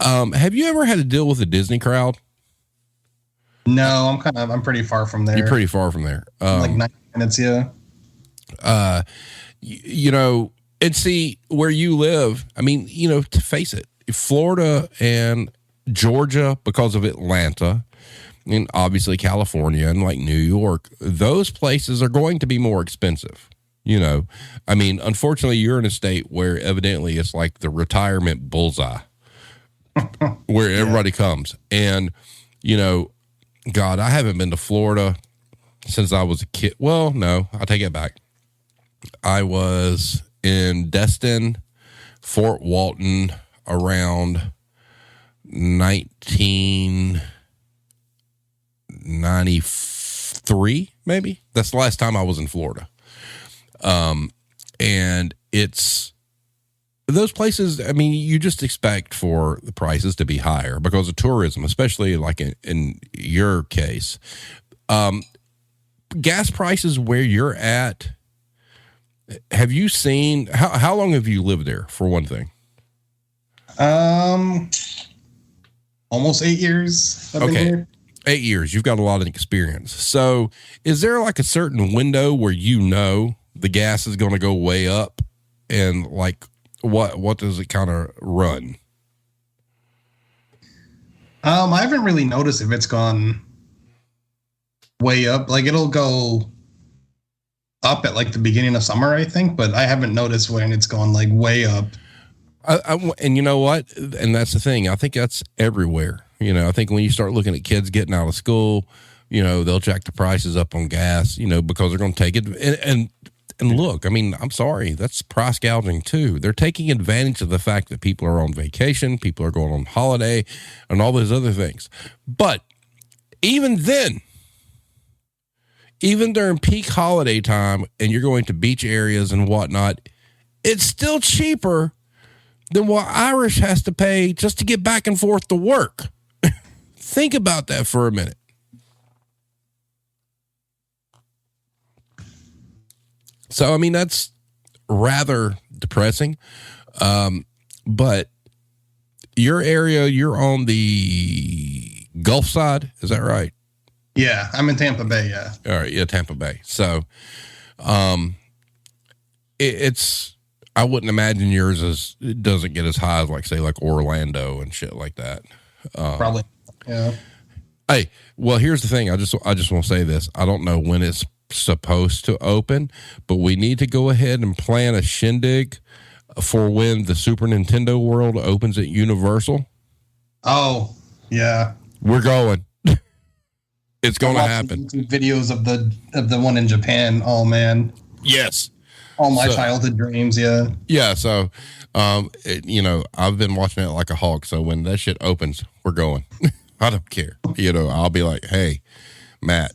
have you ever had to deal with a Disney crowd? No, I'm pretty far from there. You're pretty far from there. Like 9 minutes. Yeah. And see where you live. I mean, to face it, Florida and Georgia, because of Atlanta, and obviously California and like New York, those places are going to be more expensive. I mean, unfortunately, you're in a state where evidently it's like the retirement bullseye where everybody comes. And, God, I haven't been to Florida since I was a kid. Well, no, I take it back. I was in Destin, Fort Walton around 1993, maybe. That's the last time I was in Florida. And it's those places. I mean, you just expect for the prices to be higher because of tourism, especially like in your case. Gas prices where you're at. Have you seen how long have you lived there, for one thing? Almost 8 years. I've been here. 8 years. You've got a lot of experience. So is there like a certain window where the gas is going to go way up, and like what does it kind of run? I haven't really noticed if it's gone way up. Like it'll go up at like the beginning of summer, I think, but I haven't noticed when it's gone like way up. And you know what? And that's the thing. I think that's everywhere. I think when you start looking at kids getting out of school, they'll jack the prices up on gas, because they're going to take it. And look, I mean, I'm sorry, that's price gouging too. They're taking advantage of the fact that people are on vacation, people are going on holiday, and all those other things. But even then, even during peak holiday time, and you're going to beach areas and whatnot, it's still cheaper than what Irish has to pay just to get back and forth to work. Think about that for a minute. So, I mean, that's rather depressing. But your area, you're on the Gulf side. Is that right? Yeah, I'm in Tampa Bay. Yeah. All right. Yeah. Tampa Bay. So, it's, I wouldn't imagine yours it doesn't get as high as like Orlando and shit like that. Probably. Yeah. Hey, well, here's the thing. I just want to say this. I don't know when it's supposed to open, but we need to go ahead and plan a shindig for when the Super Nintendo World opens at Universal. Oh, yeah. We're going. It's going to happen. Videos of the one in Japan. Oh man. Yes. All my childhood dreams. Yeah. Yeah. So, I've been watching it like a hawk. So when that shit opens, we're going. I don't care. I'll be like, hey, Matt,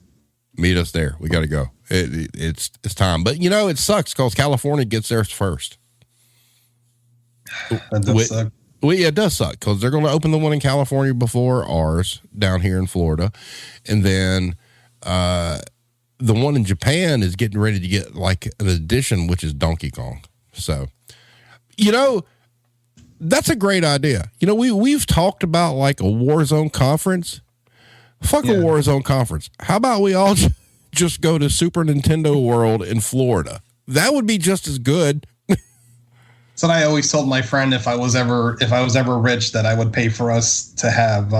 meet us there. We got to go. It's time. But, it sucks because California gets theirs first. That does suck. Well, yeah, it does suck because they're going to open the one in California before ours down here in Florida. And then the one in Japan is getting ready to get like an addition, which is Donkey Kong. So, that's a great idea. We've talked about like a Warzone conference. Fuck a Warzone conference. How about we all just go to Super Nintendo World in Florida? That would be just as good. So I always told my friend if I was ever rich that I would pay for us to have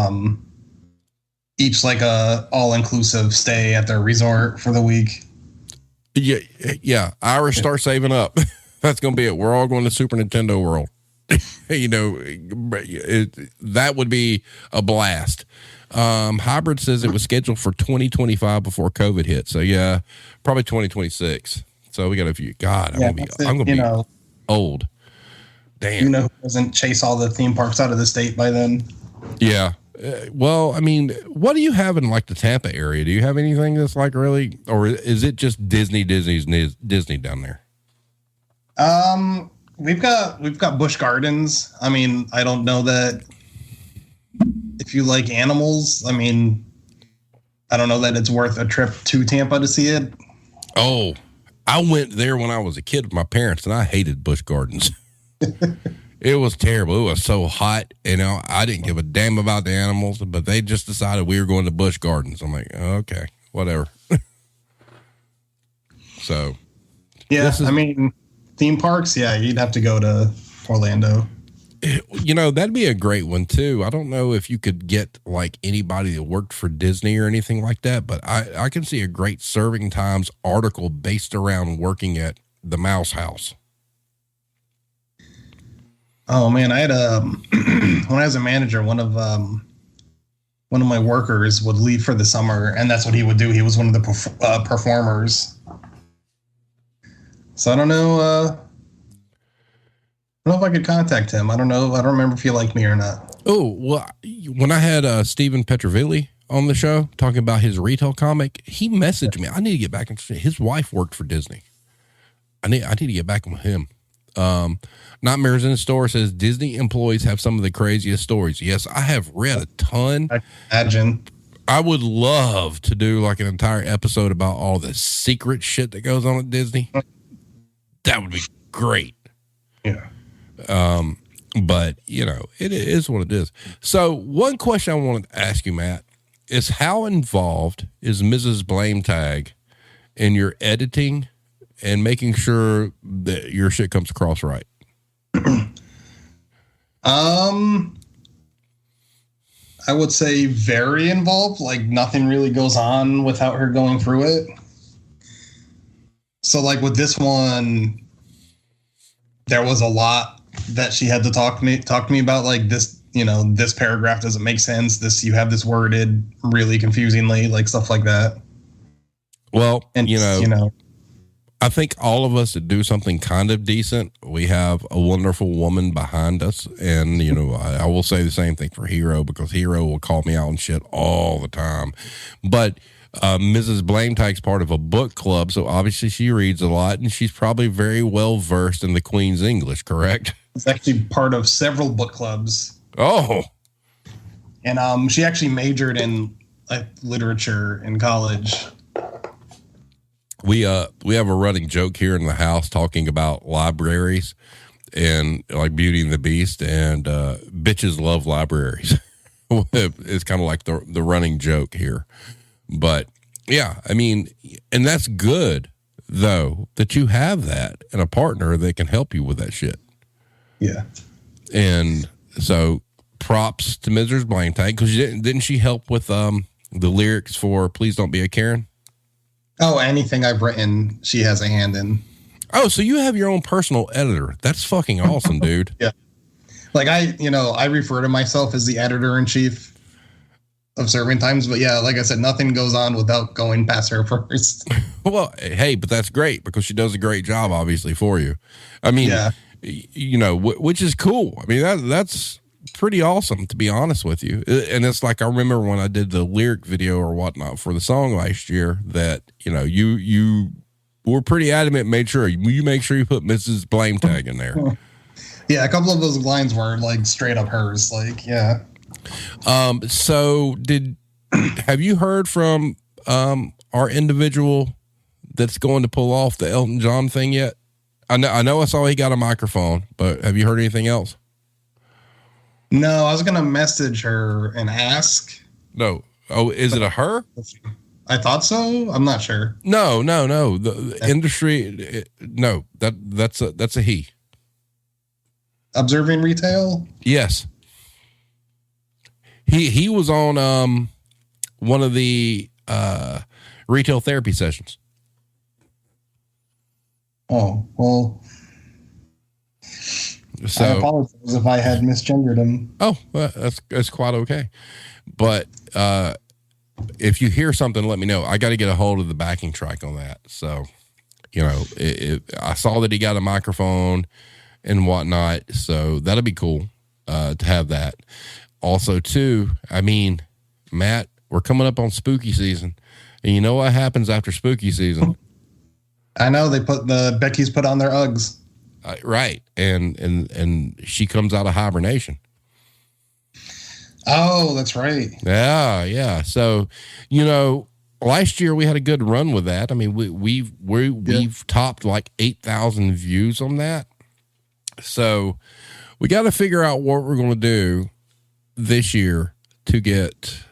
each like a all inclusive stay at their resort for the week. Yeah. Irish, start saving up. That's going to be it. We're all going to Super Nintendo World. That would be a blast. Hybrid says it was scheduled for 2025 before COVID hit. So yeah, probably 2026. So we got a few. God, I'm gonna be old. Damn. You know, who doesn't chase all the theme parks out of the state by then? Yeah. Well, I mean, what do you have in like the Tampa area? Do you have anything that's like really, or is it just Disney down there? We've got Busch Gardens. I mean, I don't know that if you like animals, I mean, I don't know that it's worth a trip to Tampa to see it. Oh, I went there when I was a kid with my parents, and I hated Busch Gardens. It was terrible. It was so hot. I didn't give a damn about the animals, but they just decided we were going to Busch Gardens. I'm like, okay, whatever. So, yeah, I mean, theme parks, yeah, you'd have to go to Orlando. That'd be a great one too. I don't know if you could get like anybody that worked for Disney or anything like that, but I can see a great Serving Times article based around working at the Mouse House. Oh man, I had when I was a manager, one of my workers would leave for the summer, and that's what he would do. He was one of the performers. So I don't know if I could contact him. I don't know. I don't remember if he liked me or not. Oh, well, when I had Stephen Petrovilli on the show talking about his retail comic, he messaged me. I need to get back. His wife worked for Disney. I need to get back with him. Nightmares in the Store says Disney employees have some of the craziest stories. Yes, I have read a ton. I imagine. I would love to do like an entire episode about all the secret shit that goes on at Disney. That would be great. Yeah. But it is what it is. So one question I wanted to ask you, Matt, is how involved is Mrs. Blame Tag in your editing and making sure that your shit comes across right? I would say very involved. Like nothing really goes on without her going through it. So like with this one, there was a lot that she had to talk to me about. Like this, this paragraph doesn't make sense. You have this worded really confusingly, like stuff like that. Well, and I think all of us that do something kind of decent, we have a wonderful woman behind us. And, I will say the same thing for Hero, because Hero will call me out on shit all the time. But Mrs. Blametag's part of a book club, so obviously she reads a lot, and she's probably very well versed in the Queen's English, correct? It's actually part of several book clubs. Oh. And she actually majored in literature in college. We have a running joke here in the house talking about libraries and like Beauty and the Beast, and bitches love libraries. It's kind of like the running joke here. But yeah, I mean, and that's good though, that you have that and a partner that can help you with that shit. Yeah. And so props to Mrs. Blametag, because didn't she help with the lyrics for Please Don't Be a Karen? Oh, anything I've written, she has a hand in. Oh, so you have your own personal editor. That's fucking awesome, dude. Yeah. Like I refer to myself as the editor-in-chief of Serving Times, but yeah, like I said, nothing goes on without going past her first. Well, hey, but that's great because she does a great job, obviously, for you. I mean, yeah. Which is cool. I mean, that's pretty awesome, to be honest with you. And it's like, I remember when I did the lyric video or whatnot for the song last year that, you were pretty adamant, made sure you make sure you put Mrs. Blametag in there. Yeah. A couple of those lines were like straight up hers. Like, yeah. So have you heard from, our individual that's going to pull off the Elton John thing yet? I know I saw he got a microphone, but have you heard anything else? No, I was going to message her and ask. No. Oh, is it a her? I thought so. I'm not sure. No. The industry. No, that's a he. Observing Retail? Yes. He was on one of the retail therapy sessions. Oh, well, So I apologize if I had misgendered him. Oh, well, that's quite okay. But if you hear something, let me know. I got to get a hold of the backing track on that. So, I saw that he got a microphone and whatnot. So that'll be cool to have that. Also, too, I mean, Matt, we're coming up on spooky season. And you know what happens after spooky season? I know Becky's put on their Uggs. Right. And she comes out of hibernation. Oh, that's right. Yeah. So, last year we had a good run with that. I mean, we've topped like 8,000 views on that. So we got to figure out what we're going to do this year to get,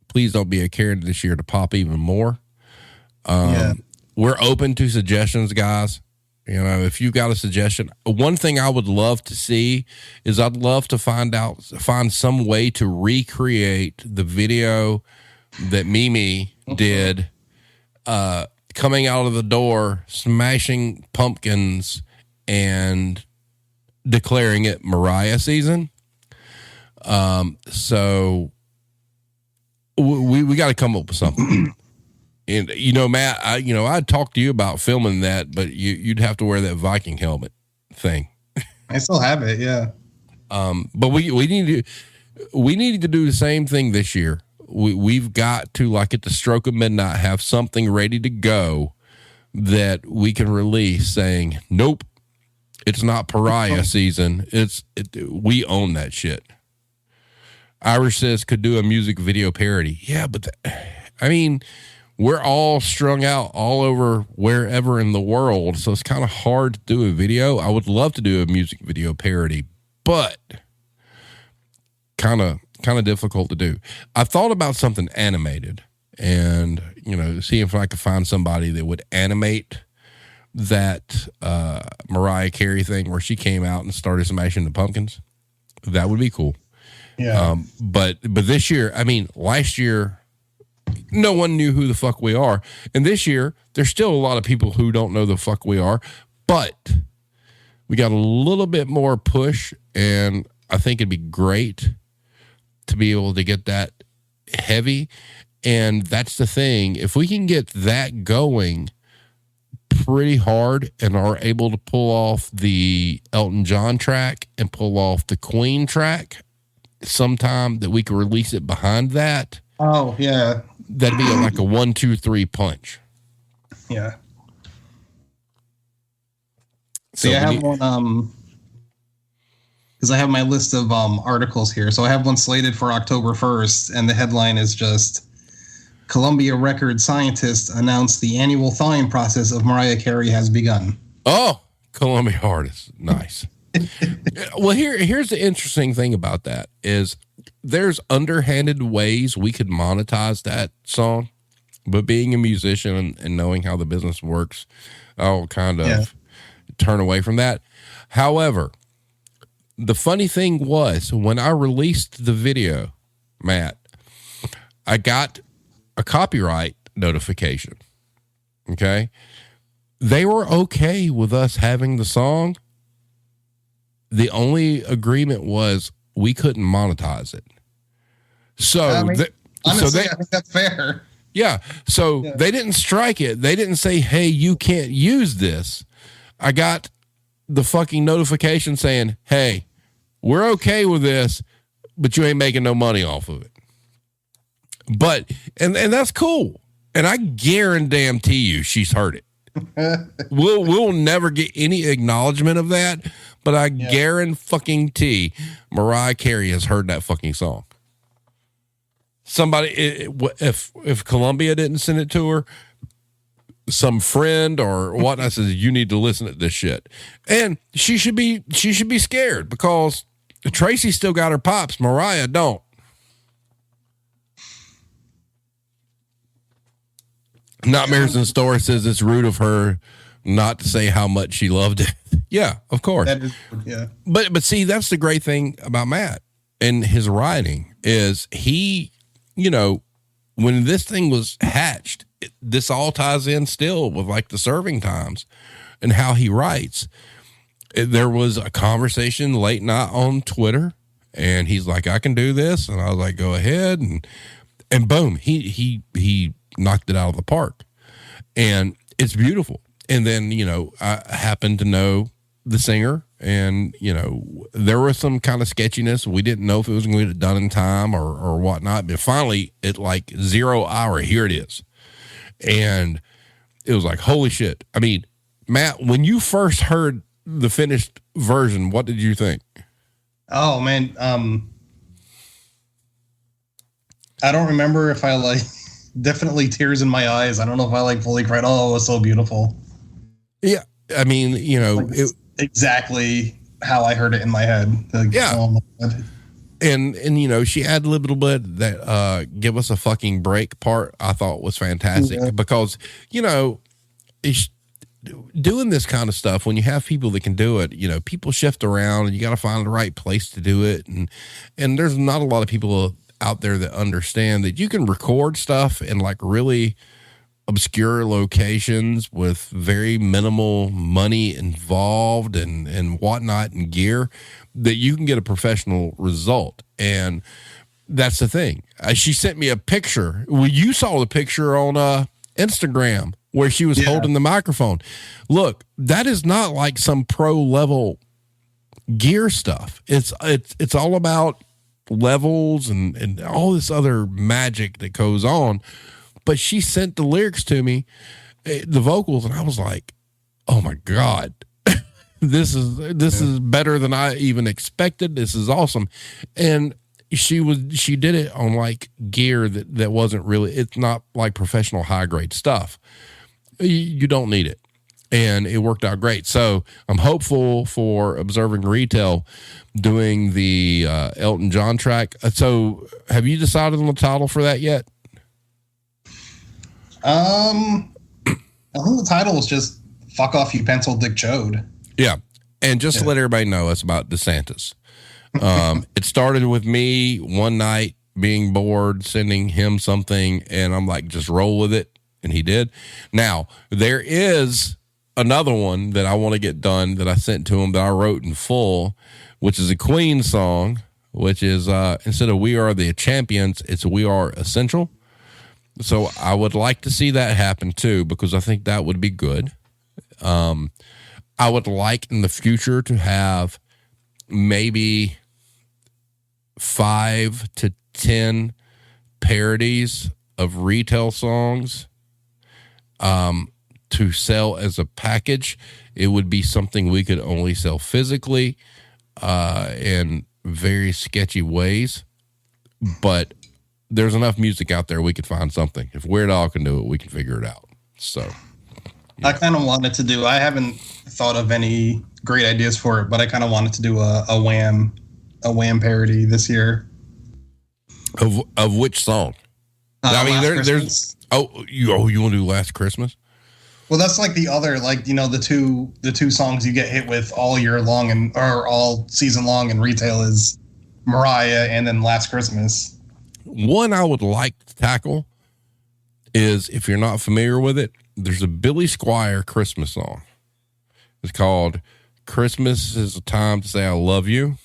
please don't be a Karen this year, to pop even more. We're open to suggestions, guys. If you've got a suggestion, one thing I would love to see is I'd love to find some way to recreate the video that Mimi did, coming out of the door, smashing pumpkins and declaring it Mariah season. So we got to come up with something. And, Matt, I'd talk to you about filming that, but you'd have to wear that Viking helmet thing. I still have it. Yeah. But we need to do the same thing this year. We've got to, like at the stroke of midnight, have something ready to go that we can release saying, nope, it's not pariah season. We own that shit. Irish says could do a music video parody. Yeah, but we're all strung out all over wherever in the world, so it's kind of hard to do a video. I would love to do a music video parody, but kind of difficult to do. I thought about something animated and, see if I could find somebody that would animate that Mariah Carey thing where she came out and started smashing the pumpkins. That would be cool. Yeah. But this year, last year, no one knew who the fuck we are. And this year, there's still a lot of people who don't know the fuck we are, but we got a little bit more push, and I think it'd be great to be able to get that heavy. And that's the thing. If we can get that going pretty hard and are able to pull off the Elton John track and pull off the Queen track sometime that we can release it behind that. Oh, yeah. That'd be like a 1, 2, 3 punch. Yeah. So I have one, because I have my list of articles here. So I have one slated for October 1st, and the headline is just Columbia Records scientists announced the annual thawing process of Mariah Carey has begun. Oh, Columbia artists. Nice. Well, here's the interesting thing about that is there's underhanded ways we could monetize that song, but being a musician and knowing how the business works, I'll kind of turn away from that. However, the funny thing was when I released the video, Matt, I got a copyright notification. Okay. They were okay with us having the song. The only agreement was we couldn't monetize it. So, honestly, I think that's fair. Yeah. So they didn't strike it. They didn't say, hey, you can't use this. I got the fucking notification saying, hey, we're okay with this, but you ain't making no money off of it. But, and that's cool. And I guarantee you she's heard it. We'll never get any acknowledgement of that, but I guarantee Mariah Carey has heard that fucking song. Somebody, if Columbia didn't send it to her, some friend or whatnot says you need to listen to this shit, and she should be scared because Tracy still got her pops, Mariah don't. Nightmares in Store says it's rude of her not to say how much she loved it. Yeah, of course. That is, yeah. But see, that's the great thing about Matt and his writing is he, when this thing was hatched, this all ties in still with like the serving times and how he writes. There was a conversation late night on Twitter and he's like, I can do this. And I was like, go ahead. And boom, he knocked it out of the park and it's beautiful. And then, I happened to know the singer and, there was some kind of sketchiness. We didn't know if it was going to get done in time or whatnot, but finally at like 0 hour, here it is. And it was like, holy shit. I mean, Matt, when you first heard the finished version, what did you think? Oh man. I don't remember if I like definitely tears in my eyes. I don't know if I like fully cried. Oh, it was so beautiful. Yeah. I mean, exactly how I heard it in my head. Like, yeah. Oh my God. And she had a little bit that give us a fucking break part I thought was fantastic because, it's doing this kind of stuff when you have people that can do it, people shift around and you got to find the right place to do it. And there's not a lot of people out there that understand that you can record stuff in like really obscure locations with very minimal money involved and whatnot and gear that you can get a professional result. And that's the thing. She sent me a picture. Well, you saw the picture on Instagram where she was holding the microphone. Look, that is not like some pro level gear stuff. It's all about levels and all this other magic that goes on. But she sent the lyrics to me, the vocals, and I was like, "Oh my God, this is better than I even expected. This is awesome." And she did it on like gear that wasn't really. It's not like professional high grade stuff. You don't need it, and it worked out great. So I'm hopeful for Observing Retail doing the Elton John track. So have you decided on the title for that yet? I think the title is just "Fuck Off, You Pencil Dick Chode." Yeah, and just to let everybody know, it's about DeSantis. It started with me one night being bored, sending him something, and I'm like, just roll with it, and he did. Now there is another one that I want to get done that I sent to him that I wrote in full, which is a Queen song, which is instead of "We Are the Champions," it's "We Are Essential." So I would like to see that happen too, because I think that would be good. I would like in the future to have maybe 5 to 10 parodies of retail songs to sell as a package. It would be something we could only sell physically in very sketchy ways, but there's enough music out there we could find something. If Weird Al can do it, we can figure it out. So I kind of wanted to do, I haven't thought of any great ideas for it, but I kind of wanted to do a Wham parody this year. Of which song? I mean, there's you want to do Last Christmas? Well, that's like the other, like, the two songs you get hit with all year long or all season long in retail is Mariah and then Last Christmas. One I would like to tackle is, if you're not familiar with it, there's a Billy Squier Christmas song. It's called "Christmas is a Time to Say I Love You."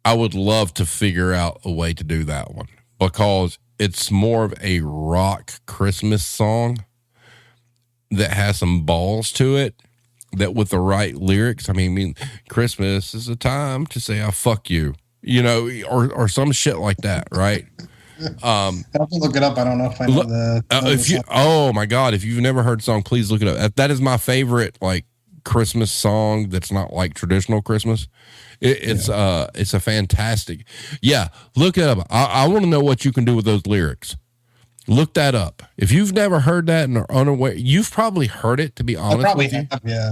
I would love to figure out a way to do that one because it's more of a rock Christmas song that has some balls to it, that with the right lyrics. I mean, Christmas is a time to say I fuck you. Or some shit like that, right? I have to look it up. I don't know if I know oh my God, if you've never heard the song, please look it up. That is my favorite, like, Christmas song that's not like traditional Christmas. It's a fantastic. Yeah, look it up. I want to know what you can do with those lyrics. Look that up. If you've never heard that and are unaware, you've probably heard it, to be honest with you. Yeah.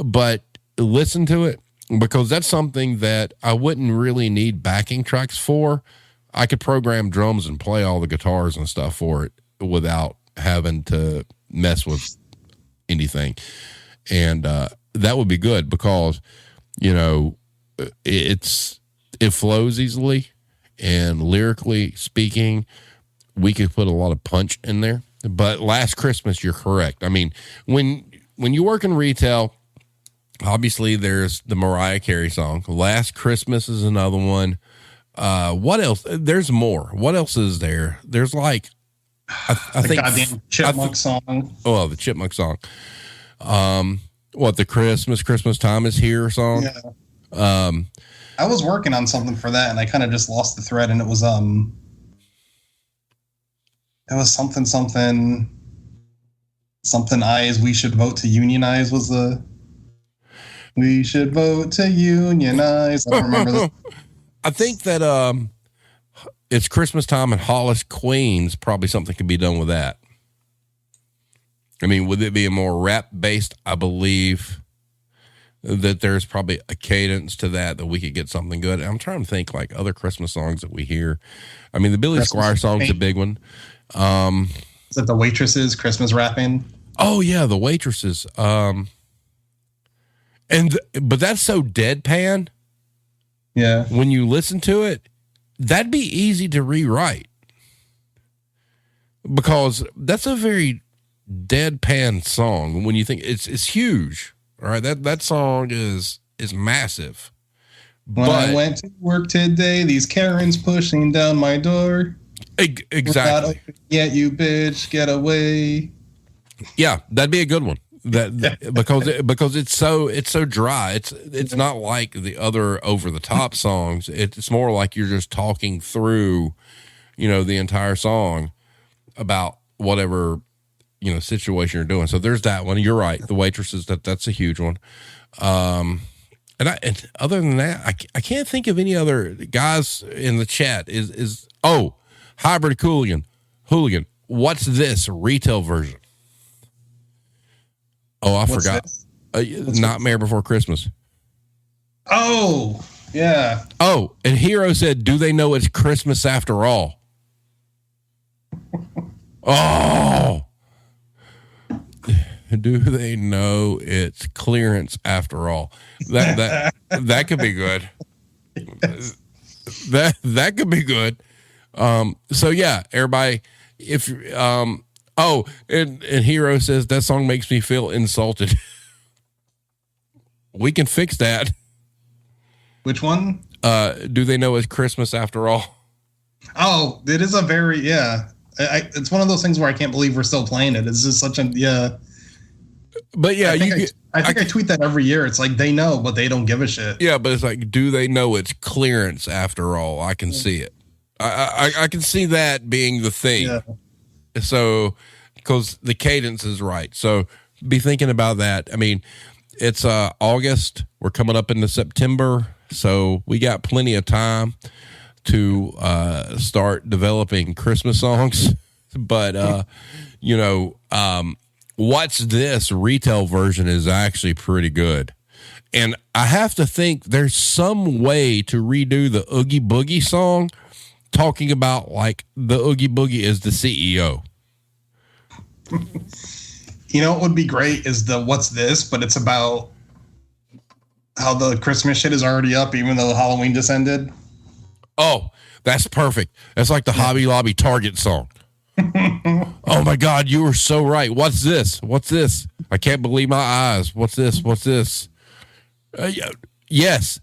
But listen to it, because that's something that I wouldn't really need backing tracks for. I could program drums and play all the guitars and stuff for it without having to mess with anything. And that would be good because, you know, it flows easily, and lyrically speaking, we could put a lot of punch in there. But Last Christmas, you're correct. I mean, when you work in retail, obviously there's the Mariah Carey song. Last Christmas is another one. What else? There's more. What else is there? There's like, I think goddamn Chipmunk song. Oh, the Chipmunk song. What, the Christmas time is here song? Yeah. I was working on something for that, and I kind of just lost the thread, and it was something eyes. We should vote to unionize was the. We should vote to unionize. I don't remember that. I think that it's Christmas time and Hollis Queens. Probably something could be done with that. I mean, would it be a more rap based? I believe that there's probably a cadence to that we could get something good. I'm trying to think like other Christmas songs that we hear. I mean, the Billy Christmas Squire song's a big one. Is that the Waitresses Christmas rapping? Oh yeah, the Waitresses. But that's so deadpan. Yeah. When you listen to it, that'd be easy to rewrite because that's a very deadpan song. When you think it's huge, all right. That song is massive. When I went to work today, these Karens pushing down my door. Exactly. Yeah, you bitch, get away. Yeah, that'd be a good one. Because it's so dry. It's not like the other over the top songs. It's more like you're just talking through, you know, the entire song about whatever, you know, situation you're doing. So there's that one. You're right. The Waitresses, that's a huge one. And other than that, I can't think of any other guys in the chat. Hybrid Hooligan. What's this retail version? Oh, I forgot. Nightmare Before Christmas. Oh, yeah. Oh, and Hero said, do they know it's Christmas after all? Oh. Do they know it's clearance after all? That could be good. Yes. That could be good. So yeah, everybody, if and Hero says that song makes me feel insulted. We can fix that. Which one? Do they know it's Christmas after all? Oh, it is a very, yeah. It's one of those things where I can't believe we're still playing it. It's just such a, yeah. But yeah, I think I tweet that every year. It's like they know, but they don't give a shit. Yeah, but it's like, do they know it's clearance after all? I can see it. I can see that being the thing. Yeah. So, because the cadence is right. So, be thinking about that. I mean, it's August. We're coming up into September. So, we got plenty of time to start developing Christmas songs. But, you know, What's This retail version is actually pretty good. And I have to think there's some way to redo the Oogie Boogie song, talking about like the Oogie Boogie is the CEO. You know what would be great is the What's This, but it's about how the Christmas shit is already up, even though Halloween just ended. Oh, that's perfect. That's like the Hobby Lobby Target song. Oh my God, you were so right. What's this? What's this? I can't believe my eyes. What's this? What's this? Yes.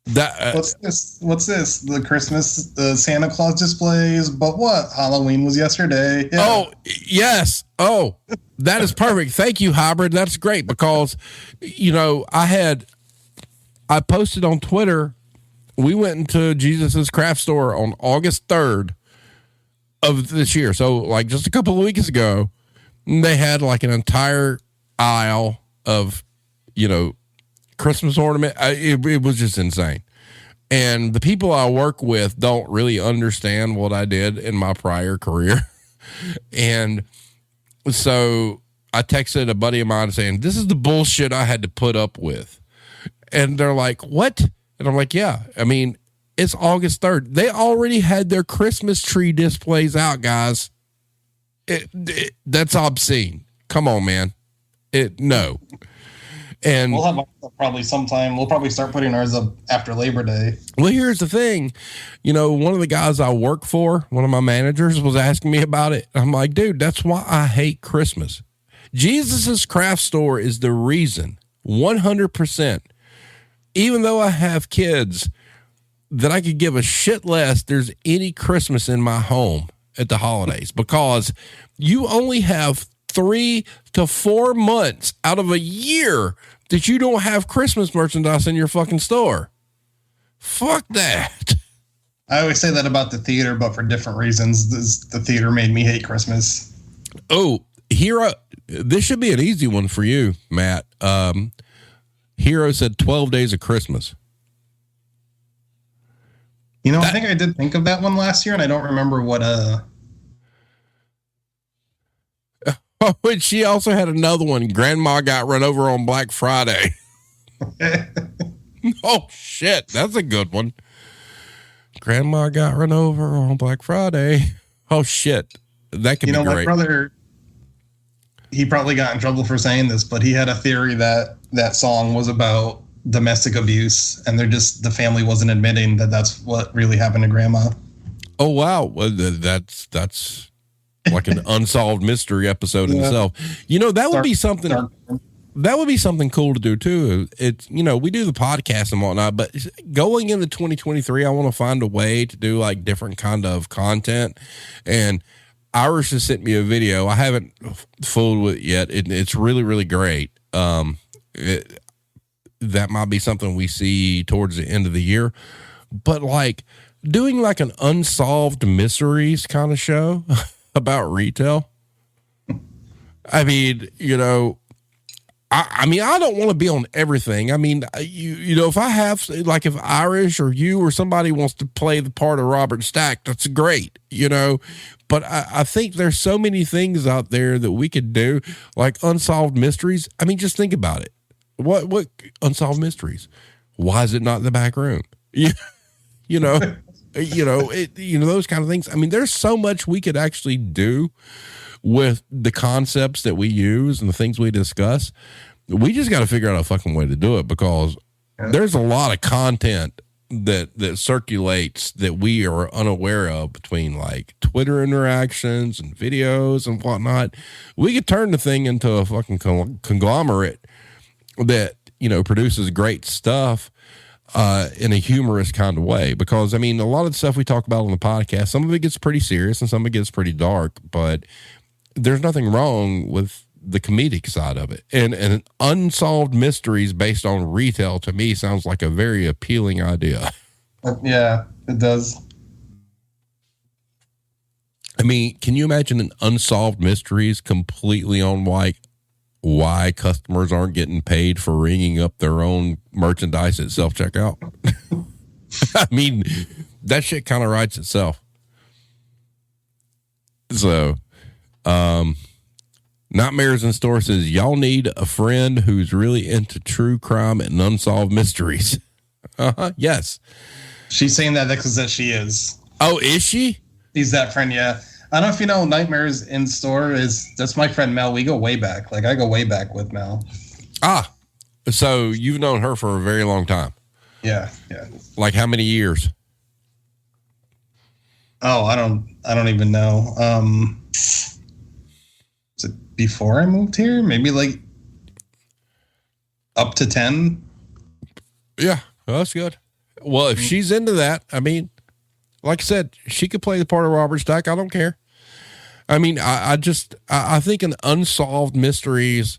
That What's this? What's this? The Christmas, the Santa Claus displays. But what? Halloween was yesterday. Yeah. Oh yes. Oh, that is perfect. Thank you, Hybrid. That's great because, you know, I posted on Twitter. We went into Jesus's Craft Store on August 3rd of this year. So like just a couple of weeks ago, they had like an entire aisle of, you know, Christmas ornament. It was just insane. And the people I work with don't really understand what I did in my prior career. And so I texted a buddy of mine saying, this is the bullshit I had to put up with. And they're like, what? And I'm like, yeah, I mean, it's August 3rd. They already had their Christmas tree displays out, guys. That's obscene. Come on, man. No. And we'll have probably sometime. We'll probably start putting ours up after Labor Day. Well, here's the thing. One of the guys I work for, one of my managers, was asking me about it. I'm like, dude, that's why I hate Christmas. Jesus's Craft Store is the reason, 100%. Even though I have kids, that I could give a shit less there's any Christmas in my home at the holidays, because you only have 3 to 4 months out of a year that you don't have Christmas merchandise in your fucking store. Fuck that. I always say that about the theater, but for different reasons. The theater made me hate Christmas. Oh, Hero, this should be an easy one for you, Matt. Hero said 12 Days of Christmas. I think I did think of that one last year, and I don't remember what Oh, and she also had another one. Grandma got run over on Black Friday. Oh, shit. That's a good one. Grandma got run over on Black Friday. Oh, shit. That could be great. My brother, he probably got in trouble for saying this, but he had a theory that that song was about domestic abuse, and the family wasn't admitting that that's what really happened to Grandma. Oh, wow. Well, that's like an unsolved mystery episode in itself. That would be something. That would be something cool to do too. It's, we do the podcast and whatnot, but going into 2023, I want to find a way to do like different kind of content. And Irish has sent me a video. I haven't fooled with it yet. It's really, really great. That might be something we see towards the end of the year, but like doing like an unsolved mysteries kind of show about retail. I mean, I don't want to be on everything. I mean, if I have, like, if Irish or you or somebody wants to play the part of Robert Stack, that's great, but I think there's so many things out there that we could do, like unsolved mysteries. I mean, just think about it. What unsolved mysteries? Why is it not in the back room? Those kind of things. I mean, there's so much we could actually do with the concepts that we use and the things we discuss. We just got to figure out a fucking way to do it, because there's a lot of content that circulates that we are unaware of between like Twitter interactions and videos and whatnot. We could turn the thing into a fucking conglomerate that, produces great stuff in a humorous kind of way, because I mean, a lot of the stuff we talk about on the podcast, some of it gets pretty serious and some of it gets pretty dark, but there's nothing wrong with the comedic side of it. And unsolved mysteries based on retail, to me, sounds like a very appealing idea. Yeah, it does. I mean, can you imagine an unsolved mysteries completely on like why customers aren't getting paid for ringing up their own merchandise at self-checkout? I mean, that shit kind of writes itself. So, Nightmares in Store says, y'all need a friend who's really into true crime and unsolved mysteries. Yes. She's saying that because that she is. Oh, is she? He's that friend, yeah. I don't know if you know, Nightmares in Store that's my friend Mel. We go way back. Like, I go way back with Mel. Ah, so you've known her for a very long time. Yeah. Like how many years? Oh, I don't even know. Is it before I moved here? Maybe like up to 10. Yeah, well, that's good. Well, if she's into that, I mean, like I said, she could play the part of Robert Stack. I don't care. I mean, I think an unsolved mysteries,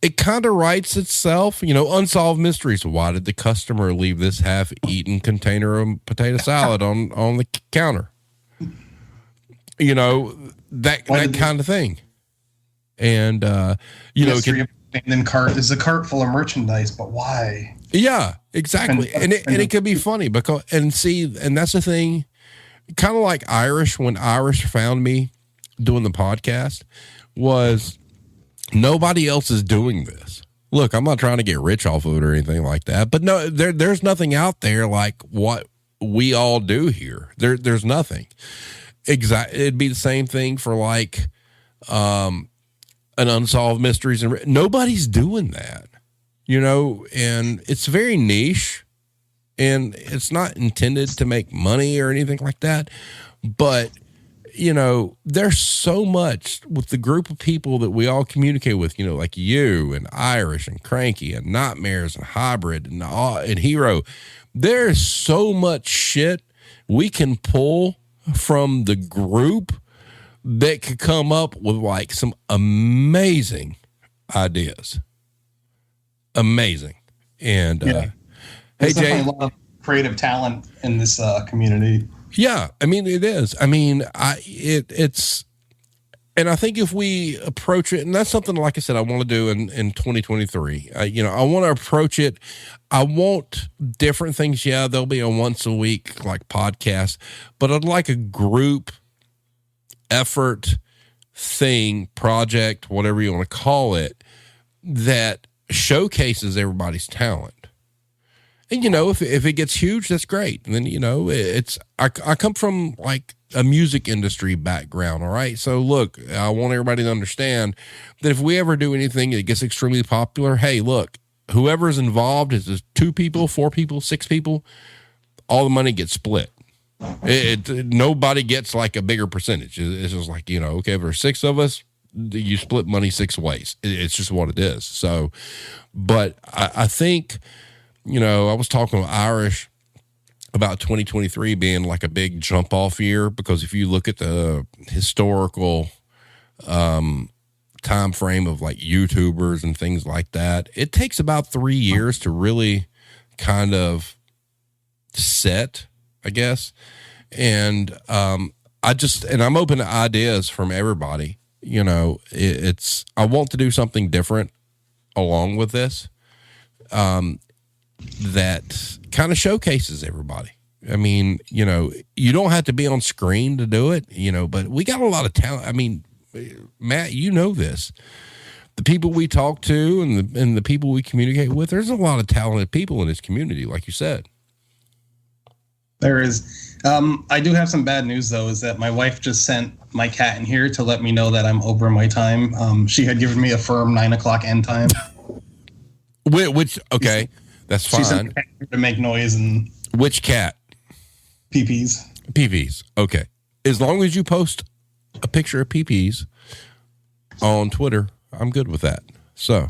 it kind of writes itself, unsolved mysteries. Why did the customer leave this half-eaten container of potato salad on the counter? That kind of thing. And, abandoned cart is a cart full of merchandise, but why? Yeah, exactly. And it could be funny because, and that's the thing, kind of like Irish, when Irish found me doing the podcast, was nobody else is doing this. Look, I'm not trying to get rich off of it or anything like that, but no, there's nothing out there like what we all do here. There's nothing. Exactly. It'd be the same thing for like an unsolved mysteries, and nobody's doing that, and it's very niche, and it's not intended to make money or anything like that. But there's so much with the group of people that we all communicate with, like you and Irish and Cranky and Nightmares and Hybrid and Hero. There's so much shit we can pull from the group that could come up with like some amazing ideas. Amazing. And there's hey, Jay, definitely a lot of creative talent in this community. Yeah, I mean it is. I mean, it's, and I think if we approach it, and that's something, like I said, I want to do in 2023. I want to approach it. I want different things. Yeah, there'll be a once a week like podcast, but I'd like a group effort thing, project, whatever you want to call it, that showcases everybody's talent. And, if it gets huge, that's great. And then, I come from like a music industry background. All right. So look, I want everybody to understand that if we ever do anything that gets extremely popular, hey, look, whoever's involved, is it 2 people, 4 people, 6 people, all the money gets split. Nobody gets like a bigger percentage. It's just like, okay, if there's 6 of us, you split money 6 ways. It's just what it is. So, but I think, I was talking with Irish about 2023 being like a big jump off year, because if you look at the historical time frame of like YouTubers and things like that, it takes about 3 years to really kind of set, I guess. And I'm open to ideas from everybody. I want to do something different along with this. That kind of showcases everybody. I mean, you don't have to be on screen to do it, but we got a lot of talent. I mean, Matt, this, the people we talk to and the people we communicate with, there's a lot of talented people in this community, like you said. There is. I do have some bad news, though, is that my wife just sent my cat in here to let me know that I'm over my time. She had given me a firm 9:00 end time. Which okay. That's fine. She sent the cat to make noise and... Which cat? PPs. PPs. Okay. As long as you post a picture of PPs on Twitter, I'm good with that. So,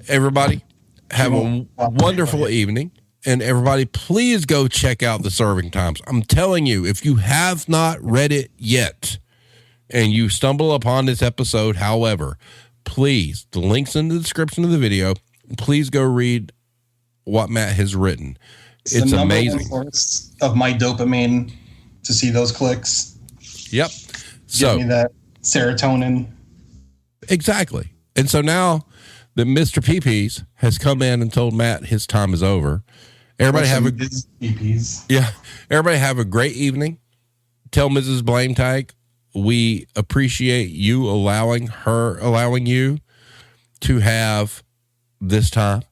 everybody, have a wonderful evening. And everybody, please go check out the Serving Times. I'm telling you, if you have not read it yet and you stumble upon this episode, however, please, the link's in the description of the video. Please go read what Matt has written. It's the amazing. Source of my dopamine to see those clicks. Yep. Give me that serotonin. Exactly. And so now that Mr. PPs has come in and told Matt his time is over, everybody everybody have a great evening. Tell Mrs. Blame Tag we appreciate you allowing you to have this time.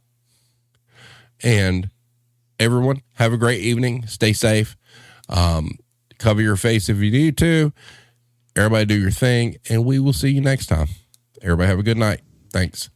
And everyone, have a great evening. Stay safe. Cover your face if you need to. Everybody do your thing, and we will see you next time. Everybody have a good night. Thanks.